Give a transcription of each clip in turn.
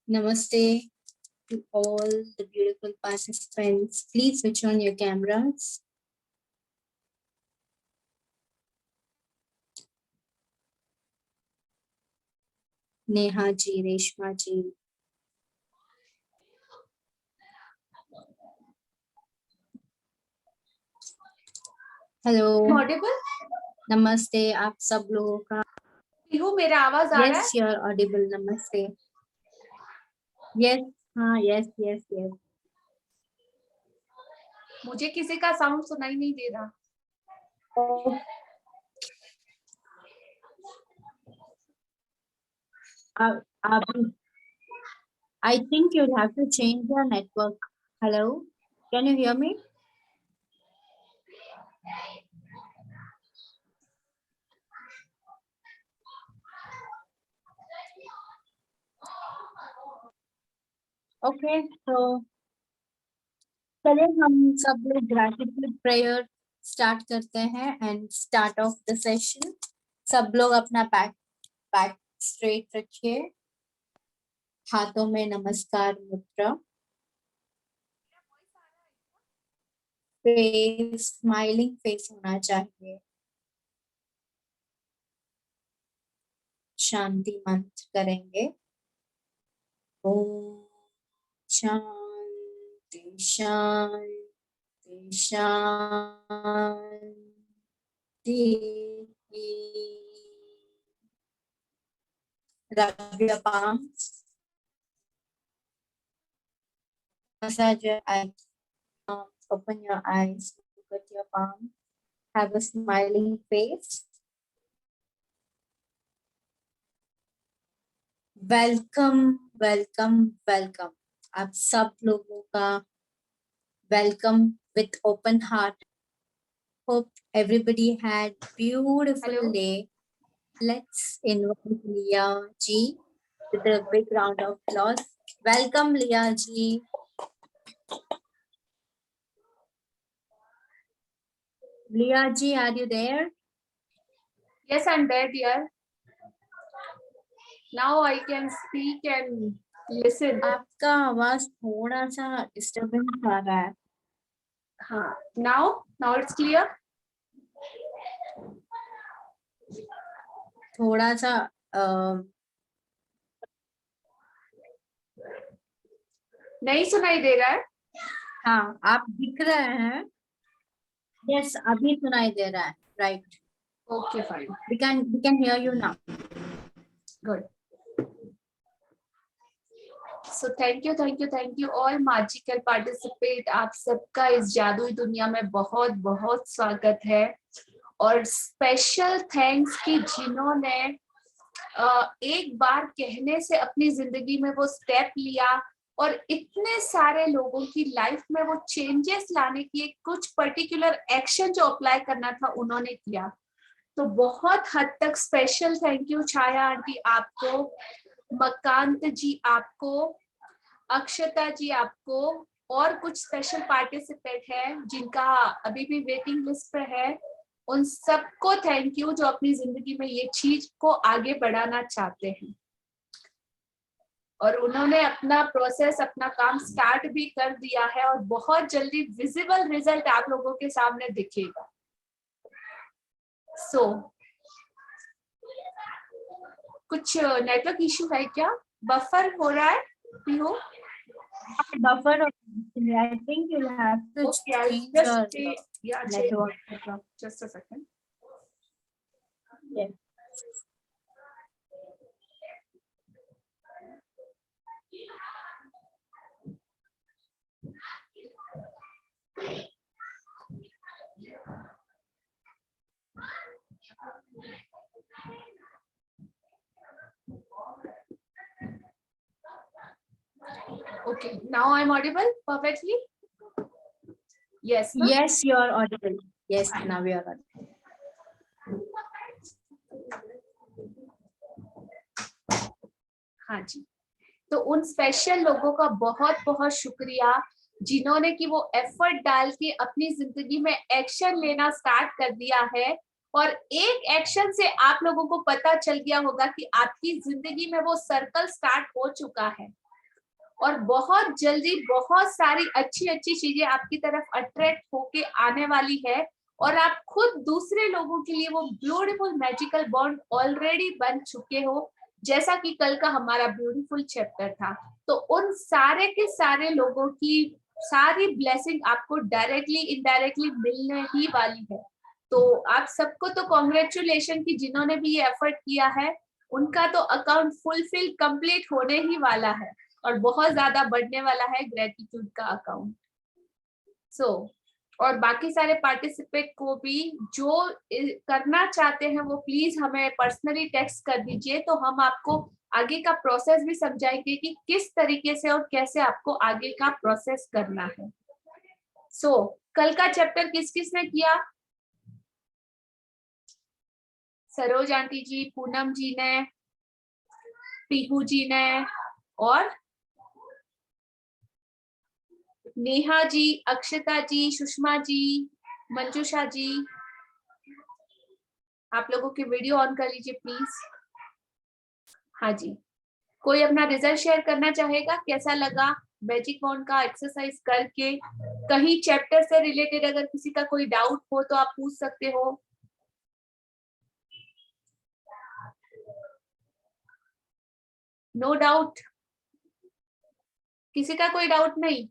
Namaste to all the beautiful participants. Please switch on your cameras. Neha ji, Reshma ji. Hello. Audible? Namaste आप सब लोगों का. पीहू मेरा आवाज आ रहा है? Yes, you're audible. Namaste. Yes, हाँ, yes. मुझे किसी का साउंड सुनाई नहीं दे रहा. I think you'll have to change your network. Hello, can you hear me? Okay, so चलिए हम सब लोग ग्रैटिट्यूड प्रेयर स्टार्ट करते हैं and start of the session. सब लोग अपना बैक स्ट्रेट रखिए, हाथों में नमस्कार मुद्रा, फेस स्माइलिंग फेस होना चाहिए. शांति मंत्र करेंगे. ओम शांति शांति शांति. Rub your palms, massage your eyes, open your eyes, look at your palm, have a smiling face. Welcome. आप सब लोगों का welcome with open heart. Hope everybody had beautiful day. Let's invite Leah ji with a big round of applause. Welcome Leah ji. Leah ji, are you there? Yes, I'm there, dear. Now I can speak and listen. आपका आवाज थोड़ा सा disturbance आ रहा है. हाँ. Now it's clear. थोड़ा सा नहीं सुनाई दे रहा है? हाँ, आप दिख रहे हैं. Yes, अभी सुनाई दे रहा है. Right. Okay, fine. We can hear you now. Good. So thank you all magical participate. आप सबका इस जादुई दुनिया में बहुत बहुत स्वागत है. और स्पेशल थैंक्स कि जिन्होंने एक बार कहने से अपनी जिंदगी में वो स्टेप लिया और इतने सारे लोगों की लाइफ में वो चेंजेस लाने की कुछ पर्टिकुलर एक्शन जो अप्लाई करना था उन्होंने किया. तो बहुत हद तक special thank you Chhaya aunty आपको, मकांत जी आपको, अक्षता जी आपको, और कुछ स्पेशल पार्टिसिपेंट है जिनका अभी भी वेटिंग लिस्ट पे है. उन सबको थैंक यू जो अपनी जिंदगी में ये चीज को आगे बढ़ाना चाहते हैं. और उन्होंने अपना प्रोसेस, अपना काम स्टार्ट भी कर दिया है और बहुत जल्दी विजिबल रिजल्ट आप लोगों के सामने दिखेगा. सो कुछ नेटवर्क इश्यू है क्या? बफर हो रहा है? Buffer. I think you'll have to change your network. Just a second. Yes. Okay, now I'm audible perfectly? Yes, no? Yes, you are audible. Yes, now you are audible. हाँ जी, तो उन special लोगों का बहुत बहुत शुक्रिया जिन्होंने कि वो एफर्ट डाल के अपनी जिंदगी में एक्शन लेना स्टार्ट कर दिया है, और एक एक्शन से आप लोगों को पता चल गया होगा कि आपकी जिंदगी में वो सर्कल स्टार्ट हो चुका है, और बहुत जल्दी बहुत सारी अच्छी अच्छी चीजें आपकी तरफ अट्रैक्ट होके आने वाली है, और आप खुद दूसरे लोगों के लिए वो ब्यूटीफुल मैजिकल बॉन्ड ऑलरेडी बन चुके हो, जैसा कि कल का हमारा ब्यूटीफुल चैप्टर था। तो उन सारे के सारे लोगों की सारी ब्लेसिंग आपको डायरेक्टली इनडायरेक्टली मिलने ही वाली है। तो आप सबको तो कॉन्ग्रेचुलेशन कि जिन्होंने भी ये एफर्ट किया है, उनका तो अकाउंट फुलफिल कंप्लीट होने ही वाला है, और बहुत ज्यादा बढ़ने वाला है ग्रेटिट्यूड का अकाउंट। सो और बाकी सारे पार्टिसिपेट को भी जो करना चाहते हैं वो प्लीज हमें पर्सनली टेक्स्ट कर दीजिए, तो हम आपको आगे का प्रोसेस भी समझाएंगे कि किस तरीके से और कैसे आपको आगे का प्रोसेस करना है। सो कल का चैप्टर किस किस ने किया? सरोज आंटी जी, पूनम जी ने, पीहू जी ने, और नेहा जी, अक्षता जी, सुषमा जी, मंजुषा जी। आप लोगों की वीडियो ऑन कर लीजिए प्लीज। हाँ जी, कोई अपना रिजल्ट शेयर करना चाहेगा? कैसा लगा मैजिक बॉन्ड का एक्सरसाइज करके? कहीं चैप्टर से रिलेटेड अगर किसी का कोई डाउट हो तो आप पूछ सकते हो। No doubt? किसी का कोई डाउट नहीं?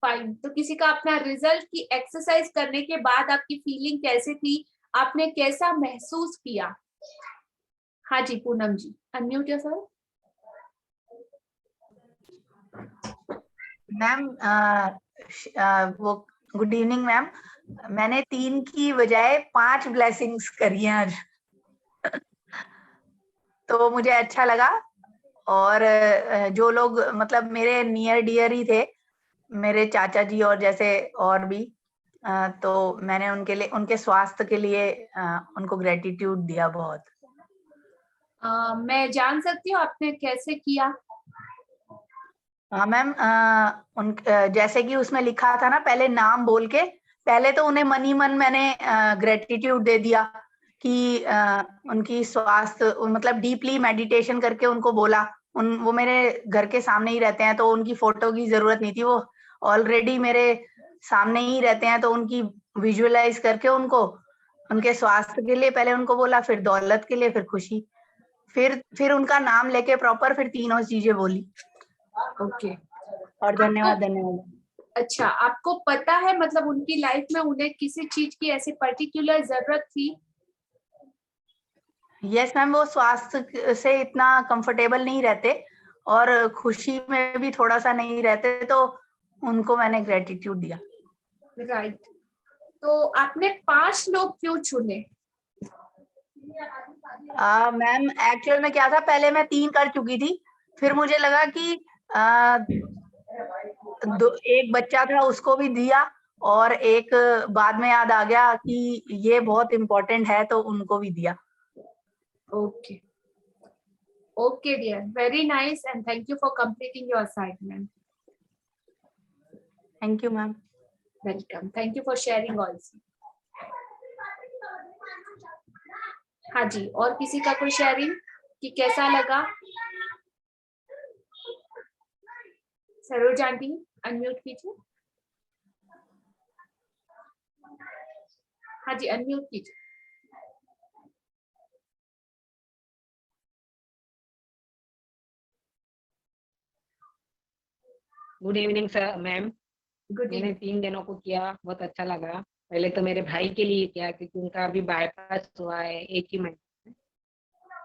फाइन। तो किसी का अपना रिजल्ट की एक्सरसाइज करने के बाद आपकी फीलिंग कैसे थी, आपने कैसा महसूस किया? हाँ जी पूनम जी, अनम्यूट योरसेल्फ। मैम वो गुड इवनिंग मैम, मैंने 3 की बजाय 5 ब्लेसिंग्स करी हैं आज। तो मुझे अच्छा लगा, और जो लोग मतलब मेरे नियर डियर ही थे, मेरे चाचा जी और जैसे और भी, तो मैंने उनके लिए, उनके स्वास्थ्य के लिए उनको ग्रेटिट्यूड दिया बहुत। मैं जान सकती हूँ आपने कैसे किया? हाँ मैम, जैसे कि उसमें लिखा था ना, पहले नाम बोल के, पहले तो उन्हें मन ही मन मैंने ग्रेटिट्यूड दे दिया कि उनकी स्वास्थ्य, मतलब डीपली मेडिटेशन करके उनको बोला। वो मेरे घर के सामने ही रहते हैं, तो उनकी फोटो की जरूरत नहीं थी, वो ऑलरेडी मेरे सामने ही रहते हैं, तो उनकी विजुअलाइज करके उनको, उनके स्वास्थ्य के लिए पहले उनको बोला, फिर दौलत के लिए, फिर खुशी, फिर उनका नाम लेके प्रॉपर, फिर तीनों चीजें बोली। ओके। और धन्यवाद धन्यवाद। अच्छा, आपको पता है मतलब उनकी लाइफ में उन्हें किसी चीज की ऐसी पर्टिकुलर जरूरत थी? यस मैम, वो स्वास्थ्य से इतना कंफर्टेबल नहीं रहते, और खुशी में भी थोड़ा सा नहीं रहते, तो उनको मैंने ग्रेटिट्यूड दिया। राइट। तो आपने 5 लोग क्यों चुने? मैम एक्चुअल में क्या था, पहले मैं 3 कर चुकी थी, फिर मुझे लगा कि एक बच्चा था उसको भी दिया, और एक बाद में याद आ गया कि ये बहुत इम्पोर्टेंट है, तो उनको भी दिया। Okay okay dear, very nice, and thank you for completing your assignment. Thank you ma'am. Welcome, thank you for sharing also. हाँ जी, और किसी का कोई शेयरिंग कि कैसा लगा? सरोज आंटी अनम्यूट कीजिए। हाँ जी, अनम्यूट कीजिए। Good evening sir ma'am. Good मैंने 3 दिनों को किया, बहुत अच्छा लगा। पहले तो मेरे भाई के लिए किया क्योंकि उनका अभी बाईपास हुआ है 1 ही महीने में,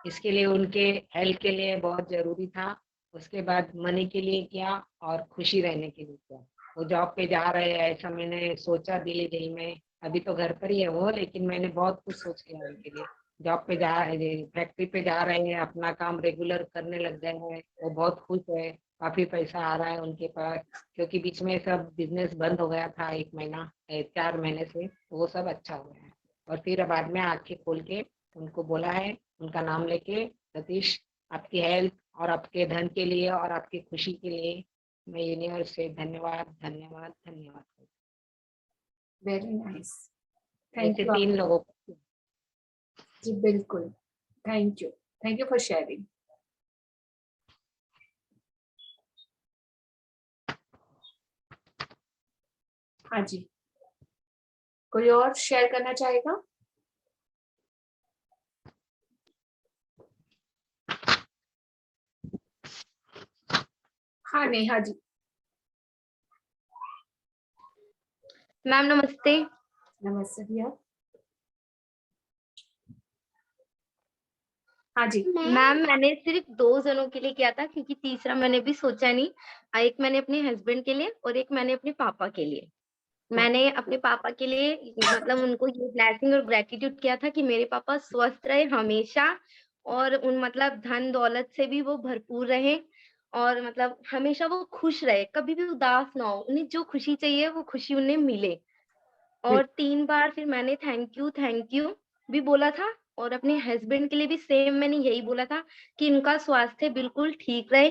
इसके लिए उनके हेल्थ के लिए बहुत जरूरी था। उसके बाद मनी के लिए किया, और खुशी रहने के लिए किया। वो जॉब पे जा रहे हैं ऐसा मैंने सोचा दिल ही दिल में। अभी तो घर पर ही है वो, लेकिन मैंने बहुत कुछ सोच किया उनके लिए। जॉब पे जा फैक्ट्री पे जा रहे हैं, अपना काम रेगुलर करने लग गए हैं। वो बहुत खुश है, काफी पैसा आ रहा है उनके पास, क्योंकि बीच में सब बिजनेस बंद हो गया था 1 महीना 4 महीने से, तो वो सब अच्छा हो गया है। और फिर बाद में आंखें खोल के उनको बोला है, उनका नाम लेके, सतीश आपकी हेल्थ और आपके धन के लिए और आपकी खुशी के लिए मैं यूनिवर्स से धन्यवाद धन्यवाद धन्यवाद। वेरी नाइस, थैंक ऐसे यू 3 लोगों को। जी बिल्कुल, थैंक यू फॉर शेयरिंग। हाँ जी, कोई और शेयर करना चाहेगा? हाँ नेहा जी। मैम नमस्ते। नमस्ते भैया। हाँ जी मैम मैंने सिर्फ 2 जनों के लिए किया था, क्योंकि तीसरा मैंने भी सोचा नहीं। एक मैंने अपने हस्बैंड के लिए और एक मैंने अपने पापा के लिए। मैंने अपने पापा के लिए मतलब उनको ये ब्लेसिंग और ग्रेटिट्यूड किया था कि मेरे पापा स्वस्थ रहे हमेशा, और उन मतलब धन दौलत से भी वो भरपूर रहे, और मतलब हमेशा वो खुश रहे, कभी भी उदास ना हो। उन्हें जो खुशी चाहिए वो खुशी उन्हें मिले। और 3 बार फिर मैंने थैंक यू भी बोला था, और अपने हस्बैंड के लिए भी सेम मैंने यही बोला था कि उनका स्वास्थ्य बिल्कुल ठीक रहे,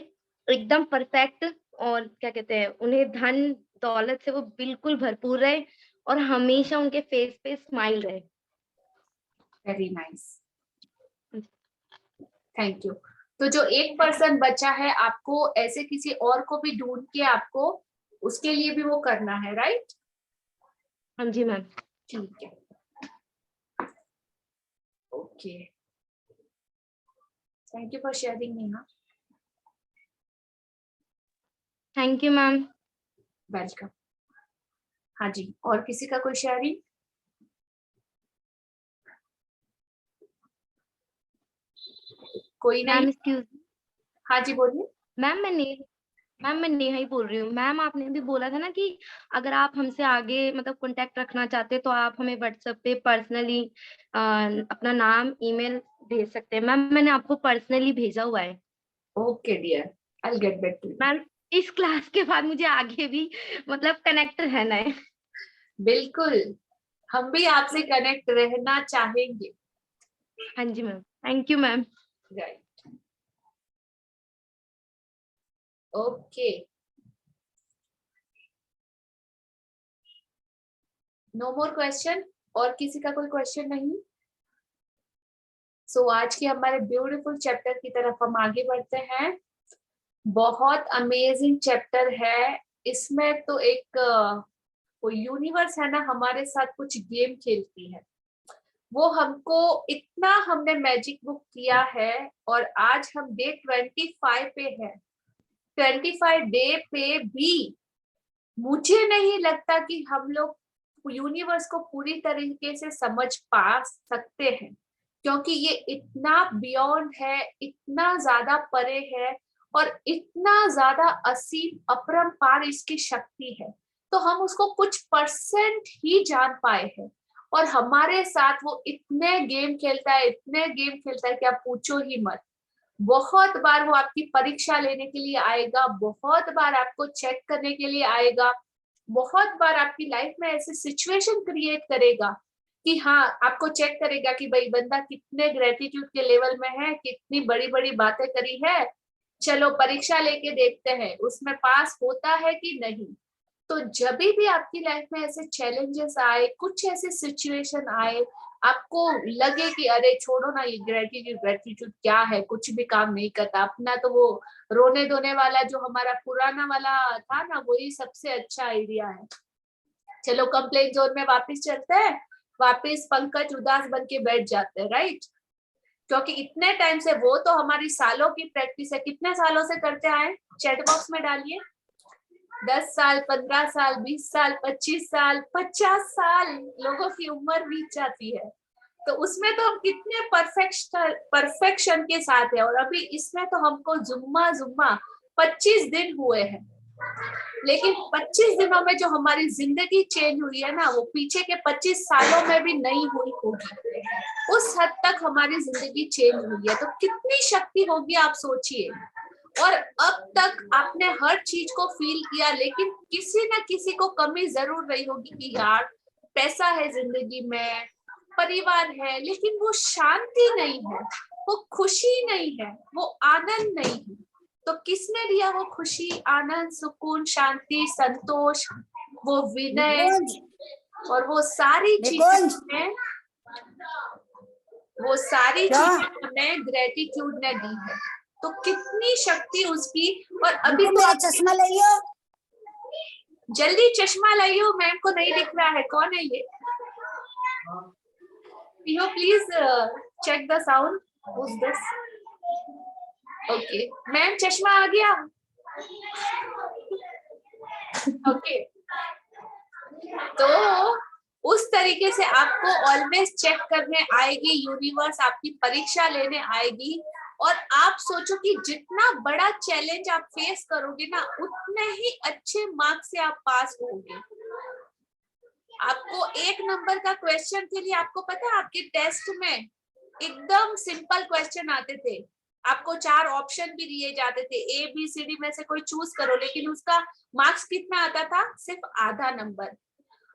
एकदम परफेक्ट, और क्या कहते हैं, उन्हें धन दौलत से वो बिल्कुल भरपूर रहे, और हमेशा उनके फेस पे स्माइल रहे। Very nice, thank you. तो जो एक पर्सन बचा है, आपको ऐसे किसी और को भी ढूंढ के आपको उसके लिए भी वो करना है, राइट? हाँ जी मैम। ठीक है, okay, thank you for sharing Neha. Thank you ma'am. Welcome. हाँ जी, और किसी का कोई शेयरिंग? कोई नहीं? Ma'am excuse. हाँ जी बोलिए। मैम मैं नेहा ही बोल रही हूँ। मैम आपने भी बोला था ना कि अगर आप हमसे आगे मतलब कांटेक्ट रखना चाहते हैं तो आप हमें व्हाट्सएप पे पर्सनली अपना नाम ईमेल भेज सकते हैं। मैम मैंने आपको पर्सनली भेजा हुआ है। Okay dear, I will get back to you. Ma'am इस क्लास के बाद मुझे आगे भी मतलब कनेक्ट रहना है। बिल्कुल, हम भी आपसे कनेक्ट रहना चाहेंगे। हाँ जी ma'am, thank you ma'am. Right, okay, no more question. और किसी का कोई क्वेश्चन नहीं? सो आज के हमारे ब्यूटीफुल चैप्टर की तरफ हम आगे बढ़ते हैं। बहुत अमेजिंग चैप्टर है। इसमें तो एक वो यूनिवर्स है ना, हमारे साथ कुछ गेम खेलती है। वो हमको इतना हमने मैजिक बुक किया है, और आज हम डे 25 पे है। 25 डे पे भी मुझे नहीं लगता कि हम लोग यूनिवर्स को पूरी तरीके से समझ पा सकते हैं, क्योंकि ये इतना बियॉन्ड है, इतना ज्यादा परे है, और इतना ज्यादा असीम अपरंपार इसकी शक्ति है। तो हम उसको कुछ परसेंट ही जान पाए हैं, और हमारे साथ वो इतने गेम खेलता है, इतने गेम खेलता है कि आप पूछो ही मत। बहुत बार वो आपकी परीक्षा लेने के लिए आएगा, बहुत बार आपको चेक करने के लिए आएगा, बहुत बार आपकी लाइफ में ऐसे सिचुएशन क्रिएट करेगा कि हाँ, आपको चेक करेगा कि भाई बंदा कितने ग्रेटिट्यूड के लेवल में है, कितनी बड़ी बड़ी बातें करी है, चलो परीक्षा लेके देखते हैं उसमें पास होता है कि नहीं। तो जब भी आपकी लाइफ में ऐसे चैलेंजेस आए, कुछ ऐसे सिचुएशन आए, आपको लगे कि अरे छोड़ो ना, ये ग्रेटिट्यूड ग्रेटिट्यूड क्या है, कुछ भी काम नहीं करता अपना, तो वो रोने धोने वाला जो हमारा पुराना वाला था ना, वही सबसे अच्छा आइडिया है। चलो कंप्लेन जोन में वापस चलते हैं, वापस पंकज उदास बन के बैठ जाते हैं, राइट? क्योंकि इतने टाइम से, वो तो हमारी सालों की प्रैक्टिस है, कितने सालों से करते आए, चैट बॉक्स में डालिए। 10 साल, 15 साल, 20 साल, 25 साल, 50 साल लोगों की उम्र बीत जाती है। तो उसमें तो हम कितने परफेक्शन के साथ है, और अभी इसमें तो हमको जुम्मा 25 दिन हुए हैं। लेकिन 25 दिनों में जो हमारी जिंदगी चेंज हुई है ना, वो पीछे के 25 सालों में भी नहीं हुई होगी। उस हद तक हमारी जिंदगी चेंज हुई है। तो कितनी शक्ति होगी आप सोचिए। और अब तक आपने हर चीज को फील किया, लेकिन किसी ना किसी को कमी जरूर रही होगी कि यार पैसा है जिंदगी में, परिवार है, लेकिन वो शांति नहीं है, वो खुशी नहीं है, वो आनंद नहीं है। तो किसने दिया वो खुशी, आनंद, सुकून, शांति, संतोष, वो विनय और वो सारी चीजें हमें ग्रेटिट्यूड ने दी है। तो कितनी शक्ति उसकी। और अभी तो चश्मा लाइयो, जल्दी चश्मा लाइयो, मैम को नहीं दिख रहा है, कौन है ये? You please check the sound. Who's this? Okay, ma'am चश्मा आ गया। Okay. तो उस तरीके से आपको ऑलवेज चेक करने आएगी यूनिवर्स, आपकी परीक्षा लेने आएगी। और आप सोचो कि जितना बड़ा चैलेंज आप फेस करोगे ना, उतने ही अच्छे मार्क्स से आप पास होगे। आपको 1 नंबर का क्वेश्चन के लिए, आपको पता है आपके टेस्ट में एकदम सिंपल क्वेश्चन आते थे, आपको 4 ऑप्शन भी दिए जाते थे, ABCD में से कोई चूज करो, लेकिन उसका मार्क्स कितना आता था? सिर्फ आधा नंबर।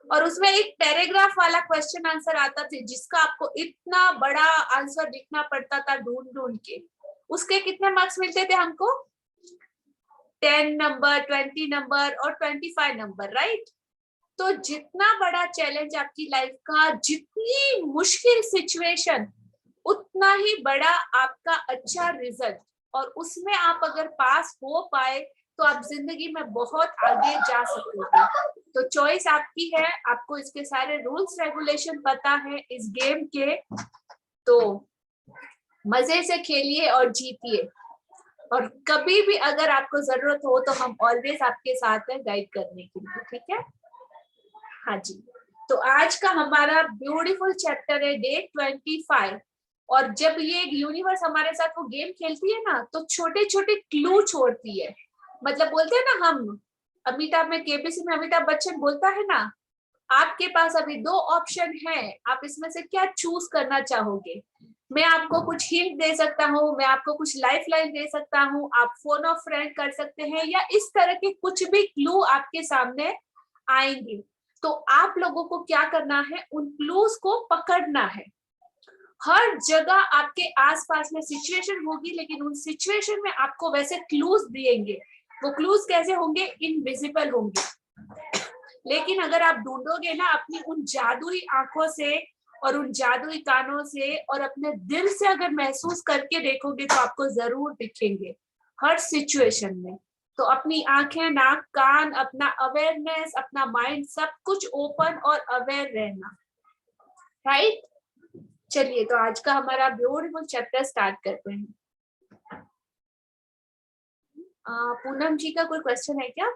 और उसमें एक पैराग्राफ वाला क्वेश्चन आंसर आता था, जिसका आपको इतना बड़ा आंसर लिखना पड़ता था ढूंढ ढूंढ के। उसके कितने मार्क्स मिलते थे हमको? 10 नंबर, 20 नंबर और 25 नंबर, राइट? तो जितना बड़ा चैलेंज आपकी लाइफ का, जितनी मुश्किल सिचुएशन, उतना ही बड़ा आपका अच्छा रिजल्ट। और उसमें आप अगर पास हो पाए तो आप जिंदगी में बहुत आगे जा सकोगे। तो चॉइस आपकी है, आपको इसके सारे रूल्स रेगुलेशन पता है इस गेम के। तो मजे से खेलिए और जीतिए। और कभी भी अगर आपको जरूरत हो तो हम ऑलवेज आपके साथ हैं गाइड करने के लिए, ठीक है? हाँ जी। तो आज का हमारा ब्यूटीफुल चैप्टर है डे 25। और जब ये यूनिवर्स हमारे साथ वो गेम खेलती है ना, तो छोटे छोटे क्लू छोड़ती है। मतलब बोलते हैं ना हम, अमिताभ में, केबीसी में अमिताभ बच्चन बोलता है ना, आपके पास अभी 2 ऑप्शन है, आप इसमें से क्या चूज करना चाहोगे? मैं आपको कुछ हिंट दे सकता हूँ, मैं आपको कुछ लाइफ लाइन दे सकता हूँ, आप फोन ऑफ फ्रेंड कर सकते हैं, या इस तरह के कुछ भी क्लू आपके सामने आएंगे। तो आप लोगों को क्या करना है? उन क्लूज को पकड़ना है। हर जगह आपके आसपास में सिचुएशन होगी, लेकिन उन सिचुएशन में आपको वैसे क्लूज दिएंगे। वो क्लूज कैसे होंगे? इनविजिबल होंगे। लेकिन अगर आप ढूंढोगे ना अपनी उन जादुई आंखों से और उन जादुई कानों से और अपने दिल से अगर महसूस करके देखोगे, तो आपको जरूर दिखेंगे हर सिचुएशन में। तो अपनी आंखें, नाक, कान, अपना अवेयरनेस, अपना माइंड, सब कुछ ओपन और अवेयर रहना, राइट? चलिए, तो आज का हमारा ब्यूटीफुल चैप्टर स्टार्ट करते हैं। पूनम जी का कोई क्वेश्चन है क्या?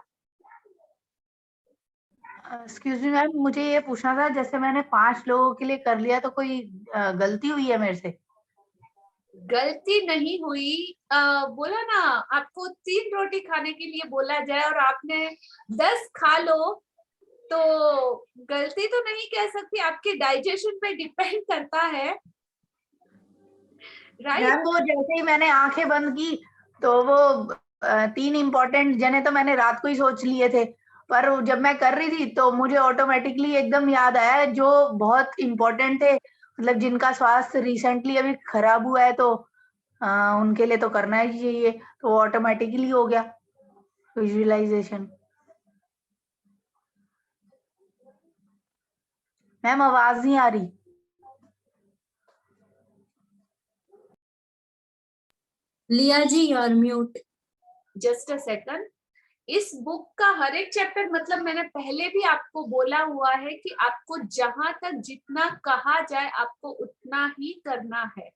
एक्सक्यूज मी मैम, मुझे ये पूछना था, जैसे मैंने 5 लोगों के लिए कर लिया, तो कोई गलती हुई है मेरे से? गलती नहीं हुई। बोला ना आपको 3 रोटी खाने के लिए बोला जाए और आपने 10 खा लो, तो गलती तो नहीं कह सकती, आपके डाइजेशन पे डिपेंड करता है, राइट? वो जैसे ही मैंने आंखें बंद की, तो वो 3 इम्पोर्टेंट जने तो मैंने रात को ही सोच लिए थे, पर जब मैं कर रही थी तो मुझे ऑटोमेटिकली एकदम याद आया जो बहुत इम्पोर्टेंट थे, मतलब जिनका स्वास्थ्य रिसेंटली अभी खराब हुआ है, तो उनके लिए तो करना ही चाहिए, तो ऑटोमेटिकली हो गया विजुअलाइजेशन। मैम आवाज नहीं आ रही। लिया जी, you are mute. Just a second. इस बुक का हर एक चैप्टर, मतलब मैंने पहले भी आपको बोला हुआ है कि आपको जहां तक जितना कहा जाए आपको उतना ही करना है,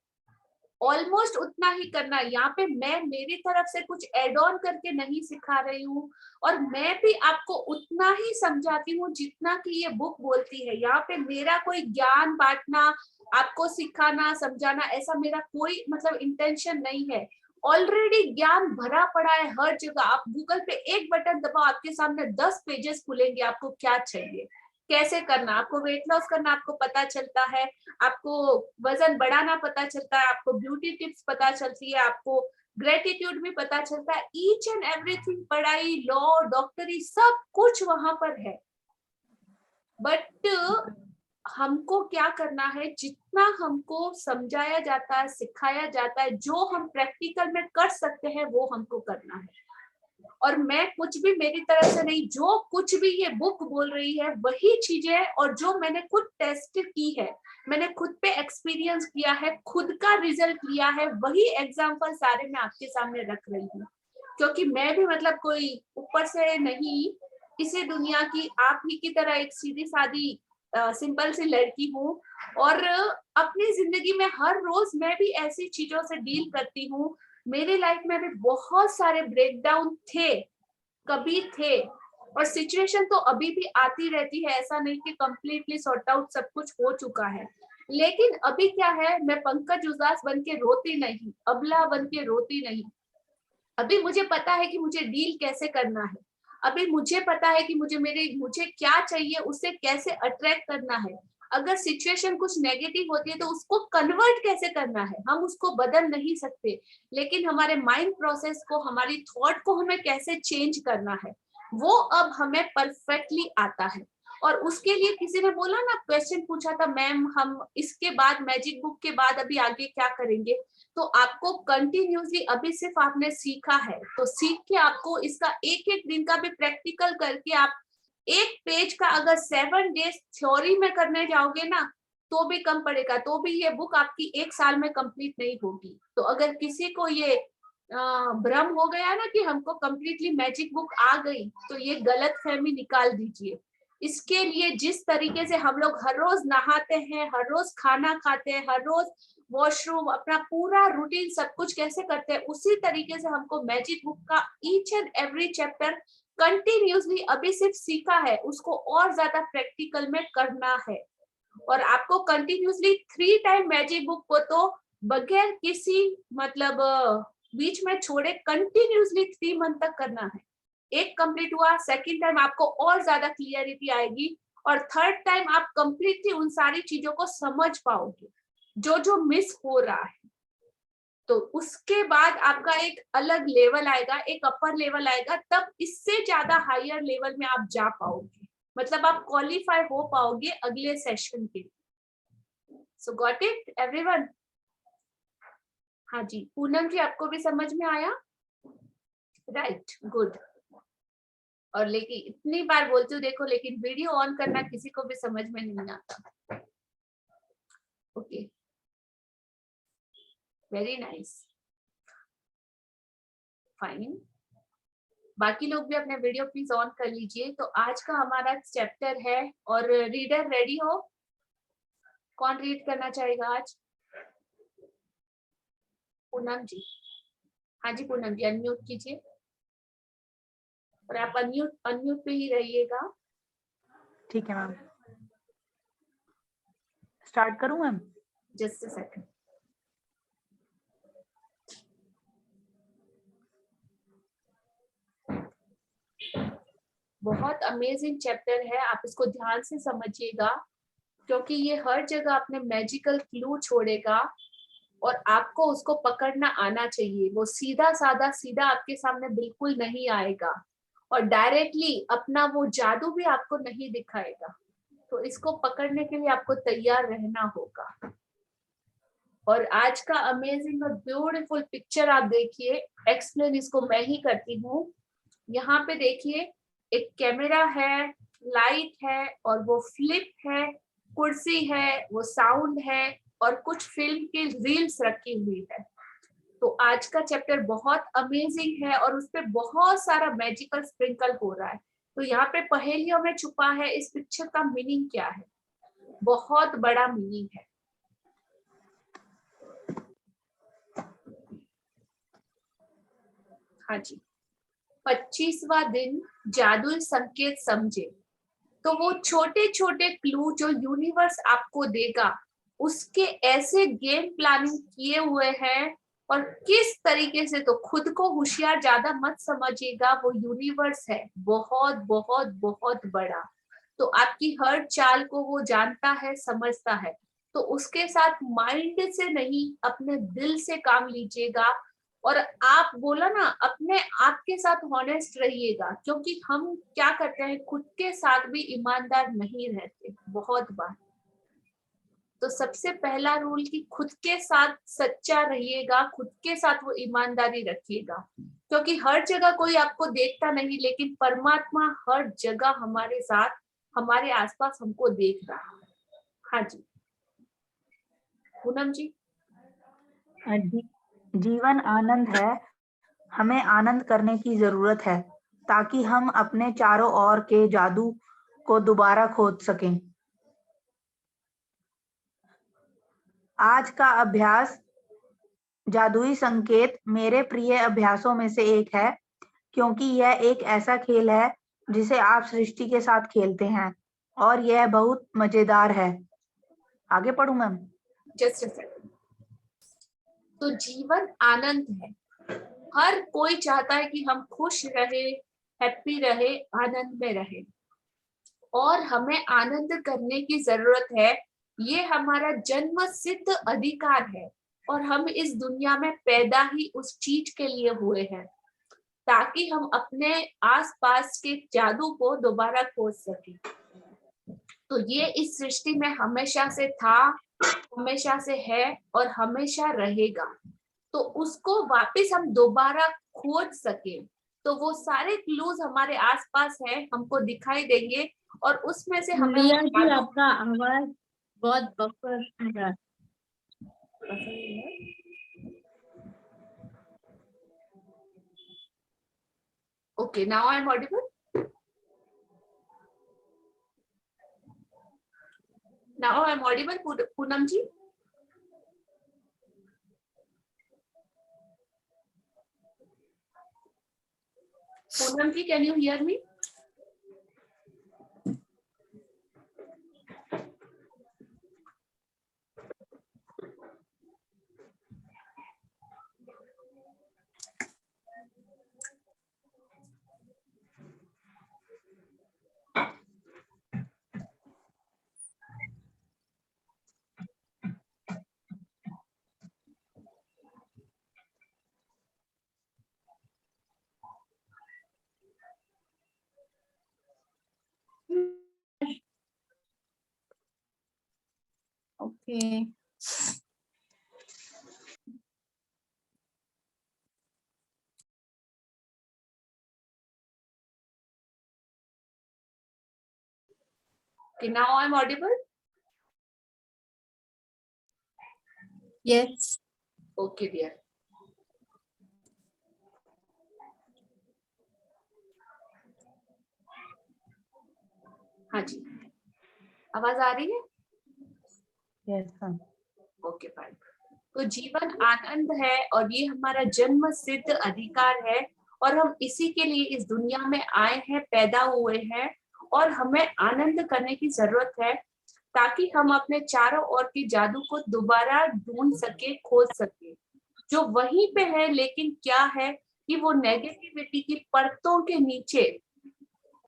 ऑलमोस्ट उतना ही करना। यहाँ पे मैं मेरी तरफ से कुछ एड ऑन करके नहीं सिखा रही हूँ, और मैं भी आपको उतना ही समझाती हूँ जितना कि ये बुक बोलती है। यहाँ पे मेरा कोई ज्ञान बांटना, आपको सिखाना, समझाना, ऐसा मेरा कोई मतलब इंटेंशन नहीं है। ऑलरेडी ज्ञान भरा पड़ा है हर जगह। आप गूगल पे एक बटन दबाओ, आपके सामने 10 पेजेस खुलेंगे। आपको क्या चाहिए, कैसे करना, आपको वेट लॉस करना आपको पता चलता है, आपको वजन बढ़ाना पता चलता है, आपको ब्यूटी टिप्स पता चलती है, आपको ग्रेटिट्यूड भी पता चलता है। ईच एंड एवरीथिंग, पढ़ाई, लॉ, डॉक्टरी, सब कुछ वहां पर है। बट हमको क्या करना है, जितना हमको समझाया जाता है, सिखाया जाता है, जो हम प्रैक्टिकल में कर सकते हैं वो हमको करना है। और मैं कुछ भी मेरी तरफ से नहीं, जो कुछ भी ये बुक बोल रही है वही चीजें, और जो मैंने खुद टेस्ट की है, मैंने खुद पे एक्सपीरियंस किया है, खुद का रिजल्ट लिया है, वही एग्जाम्पल सारे मैं आपके सामने रख रही हूँ। क्योंकि मैं भी मतलब कोई ऊपर से नहीं, इसी दुनिया की आप ही की तरह एक सीधी सादी सिंपल सी लड़की हूँ। और अपनी जिंदगी में हर रोज मैं भी ऐसी चीजों से डील करती हूँ। मेरी लाइफ में भी बहुत सारे ब्रेकडाउन थे, कभी थे, और सिचुएशन तो अभी भी आती रहती है। ऐसा नहीं कि कंप्लीटली सॉर्ट आउट सब कुछ हो चुका है, लेकिन अभी क्या है, मैं पंकज उदास बन के रोती नहीं, अबला बन के रोती नहीं। अभी मुझे पता है कि मुझे डील कैसे करना है, अभी मुझे पता है कि मुझे क्या चाहिए, उससे कैसे अट्रैक्ट करना है। अगर सिचुएशन कुछ नेगेटिव होती है तो उसको कन्वर्ट कैसे करना है, हम उसको बदल नहीं सकते, लेकिन हमारे माइंड प्रोसेस को, हमारी थॉट को हमें कैसे चेंज करना है, वो अब हमें परफेक्टली आता है। और उसके लिए किसी ने बोला ना, क्वेश्चन पूछा था, मैम हम इसके बाद, मैजिक बुक के बाद अभी आगे क्या करेंगे? तो आपको कंटिन्यूसली, अभी सिर्फ आपने सीखा है, तो सीख के आपको इसका एक एक दिन का भी प्रैक्टिकल करके, आप एक पेज का अगर 7 डेज थ्योरी में करने जाओगे ना, तो भी कम पड़ेगा, तो भी ये बुक आपकी 1 साल में कंप्लीट नहीं होगी। तो अगर किसी को ये भ्रम हो गया ना कि हमको कंप्लीटली मैजिक बुक आ गई, तो ये गलत फहमी निकाल दीजिए। इसके लिए जिस तरीके से हम लोग हर रोज नहाते हैं, हर रोज खाना खाते हैं, हर रोज वॉशरूम, अपना पूरा रूटीन सब कुछ कैसे करते हैं, उसी तरीके से हमको मैजिक बुक का each and every chapter continuously, अभी सिर्फ सीखा है, उसको और ज्यादा प्रैक्टिकल में करना है। और आपको कंटिन्यूसली 3 टाइम मैजिक बुक को तो बगैर किसी मतलब बीच में छोड़े कंटिन्यूसली 3 मंथ तक करना है। एक कंप्लीट हुआ, सेकंड टाइम आपको और ज्यादा क्लियरिटी आएगी, और थर्ड टाइम आप कंप्लीटली उन सारी चीजों को समझ पाओगे जो जो मिस हो रहा है। तो उसके बाद आपका एक अलग लेवल आएगा, एक अपर लेवल आएगा, तब इससे ज्यादा हायर लेवल में आप जा पाओगे, मतलब आप क्वालिफाई हो पाओगे अगले सेशन के लिए। सो गॉट इट एवरीवन? हाँ जी, पूनम जी आपको भी समझ में आया? Right, good. और लेकिन इतनी बार बोलती हूँ देखो, लेकिन वीडियो ऑन करना किसी को भी समझ में नहीं आता। Okay, very nice, fine. बाकी लोग भी अपने वीडियो प्लीज ऑन कर लीजिए। तो आज का हमारा चैप्टर है, और रीडर रेडी हो? कौन रीड करना चाहेगा आज? पूनम जी। हाँ जी पूनम जी, अनम्यूट कीजिए, और आप अनम्यूट पे ही रहिएगा। ठीक है मैम, स्टार्ट करूं मैम? Just a second. बहुत अमेजिंग चैप्टर है, आप इसको ध्यान से समझिएगा, क्योंकि ये हर जगह अपने मैजिकल क्लू छोड़ेगा, और आपको उसको पकड़ना आना चाहिए। वो सीधा साधा सीधा आपके सामने बिल्कुल नहीं आएगा, और डायरेक्टली अपना वो जादू भी आपको नहीं दिखाएगा। तो इसको पकड़ने के लिए आपको तैयार रहना होगा। और आज का अमेजिंग और ब्यूटीफुल पिक्चर आप देखिए, एक्सप्लेन इसको मैं ही करती हूँ। यहाँ पे देखिए, एक कैमरा है, लाइट है, और वो फ्लिप है, कुर्सी है, वो साउंड है, और कुछ फिल्म की रील्स रखी हुई है। तो आज का चैप्टर बहुत अमेजिंग है, और उस पे बहुत सारा मैजिकल स्प्रिंकल हो रहा है। तो यहाँ पे पहेलियों में छुपा है इस पिक्चर का मीनिंग क्या है, बहुत बड़ा मीनिंग है। हाँ जी, 25वां दिन जादुई संकेत समझे। तो वो छोटे छोटे क्लू जो यूनिवर्स आपको देगा, उसके ऐसे गेम प्लानिंग किए हुए हैं और किस तरीके से, तो खुद को होशियार ज्यादा मत समझिएगा, वो यूनिवर्स है बहुत बहुत बहुत बड़ा, तो आपकी हर चाल को वो जानता है, समझता है। तो उसके साथ माइंड से नहीं, अपने दिल से काम लीजिएगा। और आप बोला ना, अपने आप के साथ हॉनेस्ट रहिएगा, क्योंकि हम क्या करते हैं, खुद के साथ भी ईमानदार नहीं रहते बहुत बार। तो सबसे पहला रूल कि खुद के साथ सच्चा रहिएगा, खुद के साथ वो ईमानदारी रखिएगा, क्योंकि हर जगह कोई आपको देखता नहीं, लेकिन परमात्मा हर जगह हमारे साथ, हमारे आसपास हमको देख रहा है। हाँ जी पूनम जी। जीवन आनंद है, हमें आनंद करने की जरूरत है ताकि हम अपने चारों ओर के जादू को दोबारा खोज सकें। आज का अभ्यास जादुई संकेत मेरे प्रिय अभ्यासों में से एक है, क्योंकि यह एक ऐसा खेल है जिसे आप सृष्टि के साथ खेलते हैं और यह बहुत मजेदार है। आगे पढ़ूं मैम? Just a second. तो जीवन आनंद है, हर कोई चाहता है कि हम खुश रहे, हैप्पी रहे, आनंद में रहे, और हमें आनंद करने की जरूरत है। ये हमारा जन्म सिद्ध अधिकार है, और हम इस दुनिया में पैदा ही उस चीज के लिए हुए हैं, ताकि हम अपने आसपास के जादू को दोबारा खोज सकें। तो ये इस सृष्टि में हमेशा से था, हमेशा से है और हमेशा रहेगा। तो उसको वापस हम दोबारा खोज सके, तो वो सारे क्लूज हमारे आसपास है, हमको दिखाई देंगे, और उसमें से हमें रिया जी आपका आवाज बहुत बफर हो रहा है। Okay, now I am audible. Now I am audible Poonam ji. Poonam ji, can you hear me? Okay Okay, now I'm audible? Yes Okay, dear. हाँ जी, आवाज आ रही है? Yes ma'am. Okay fine. तो जीवन आनंद है, और ये हमारा जन्म सिद्ध अधिकार है, और हम इसी के लिए इस दुनिया में आए हैं, पैदा हुए हैं, और हमें आनंद करने की जरूरत है, ताकि हम अपने चारों ओर के जादू को दोबारा ढूंढ सके, खोज सके, जो वहीं पे है। लेकिन क्या है कि वो नेगेटिविटी की परतों के नीचे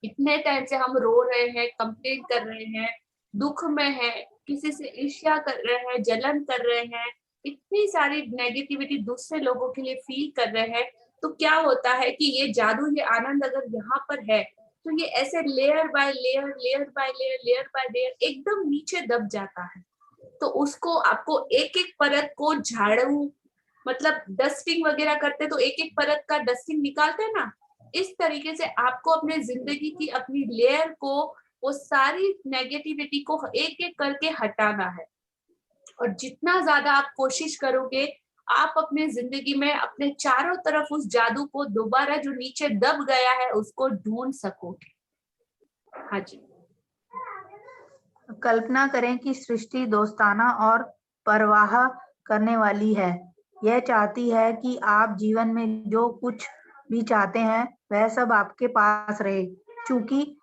इतने टाइम से हम रो रहे हैं, कंप्लेन कर रहे हैं, दुख में है, किसी से ईर्ष्या कर रहे हैं, जलन कर रहे हैं, इतनी सारी नेगेटिविटी दूसरे लोगों के लिए फील कर रहे हैं। तो क्या होता है कि ये जादू, ये आनंद अगर यहाँ पर है, तो ये ऐसे layer by layer, layer by layer, layer by layer एकदम नीचे दब जाता है। तो उसको आपको एक एक परत को झाड़ू, मतलब डस्टिंग वगैरह करते तो एक एक परत का डस्टिंग निकालते हैं ना, इस तरीके से आपको अपने जिंदगी की अपनी लेयर को, वो सारी नेगेटिविटी को एक एक करके हटाना है। और जितना ज्यादा आप कोशिश करोगे, आप अपने जिंदगी में अपने चारों तरफ उस जादू को दोबारा जो नीचे दब गया है उसको ढूंढ सकोगे। हाँ जी। कल्पना करें कि सृष्टि दोस्ताना और परवाह करने वाली है। यह चाहती है कि आप जीवन में जो कुछ भी चाहते हैं वह सब आपके पास रहे। चूंकि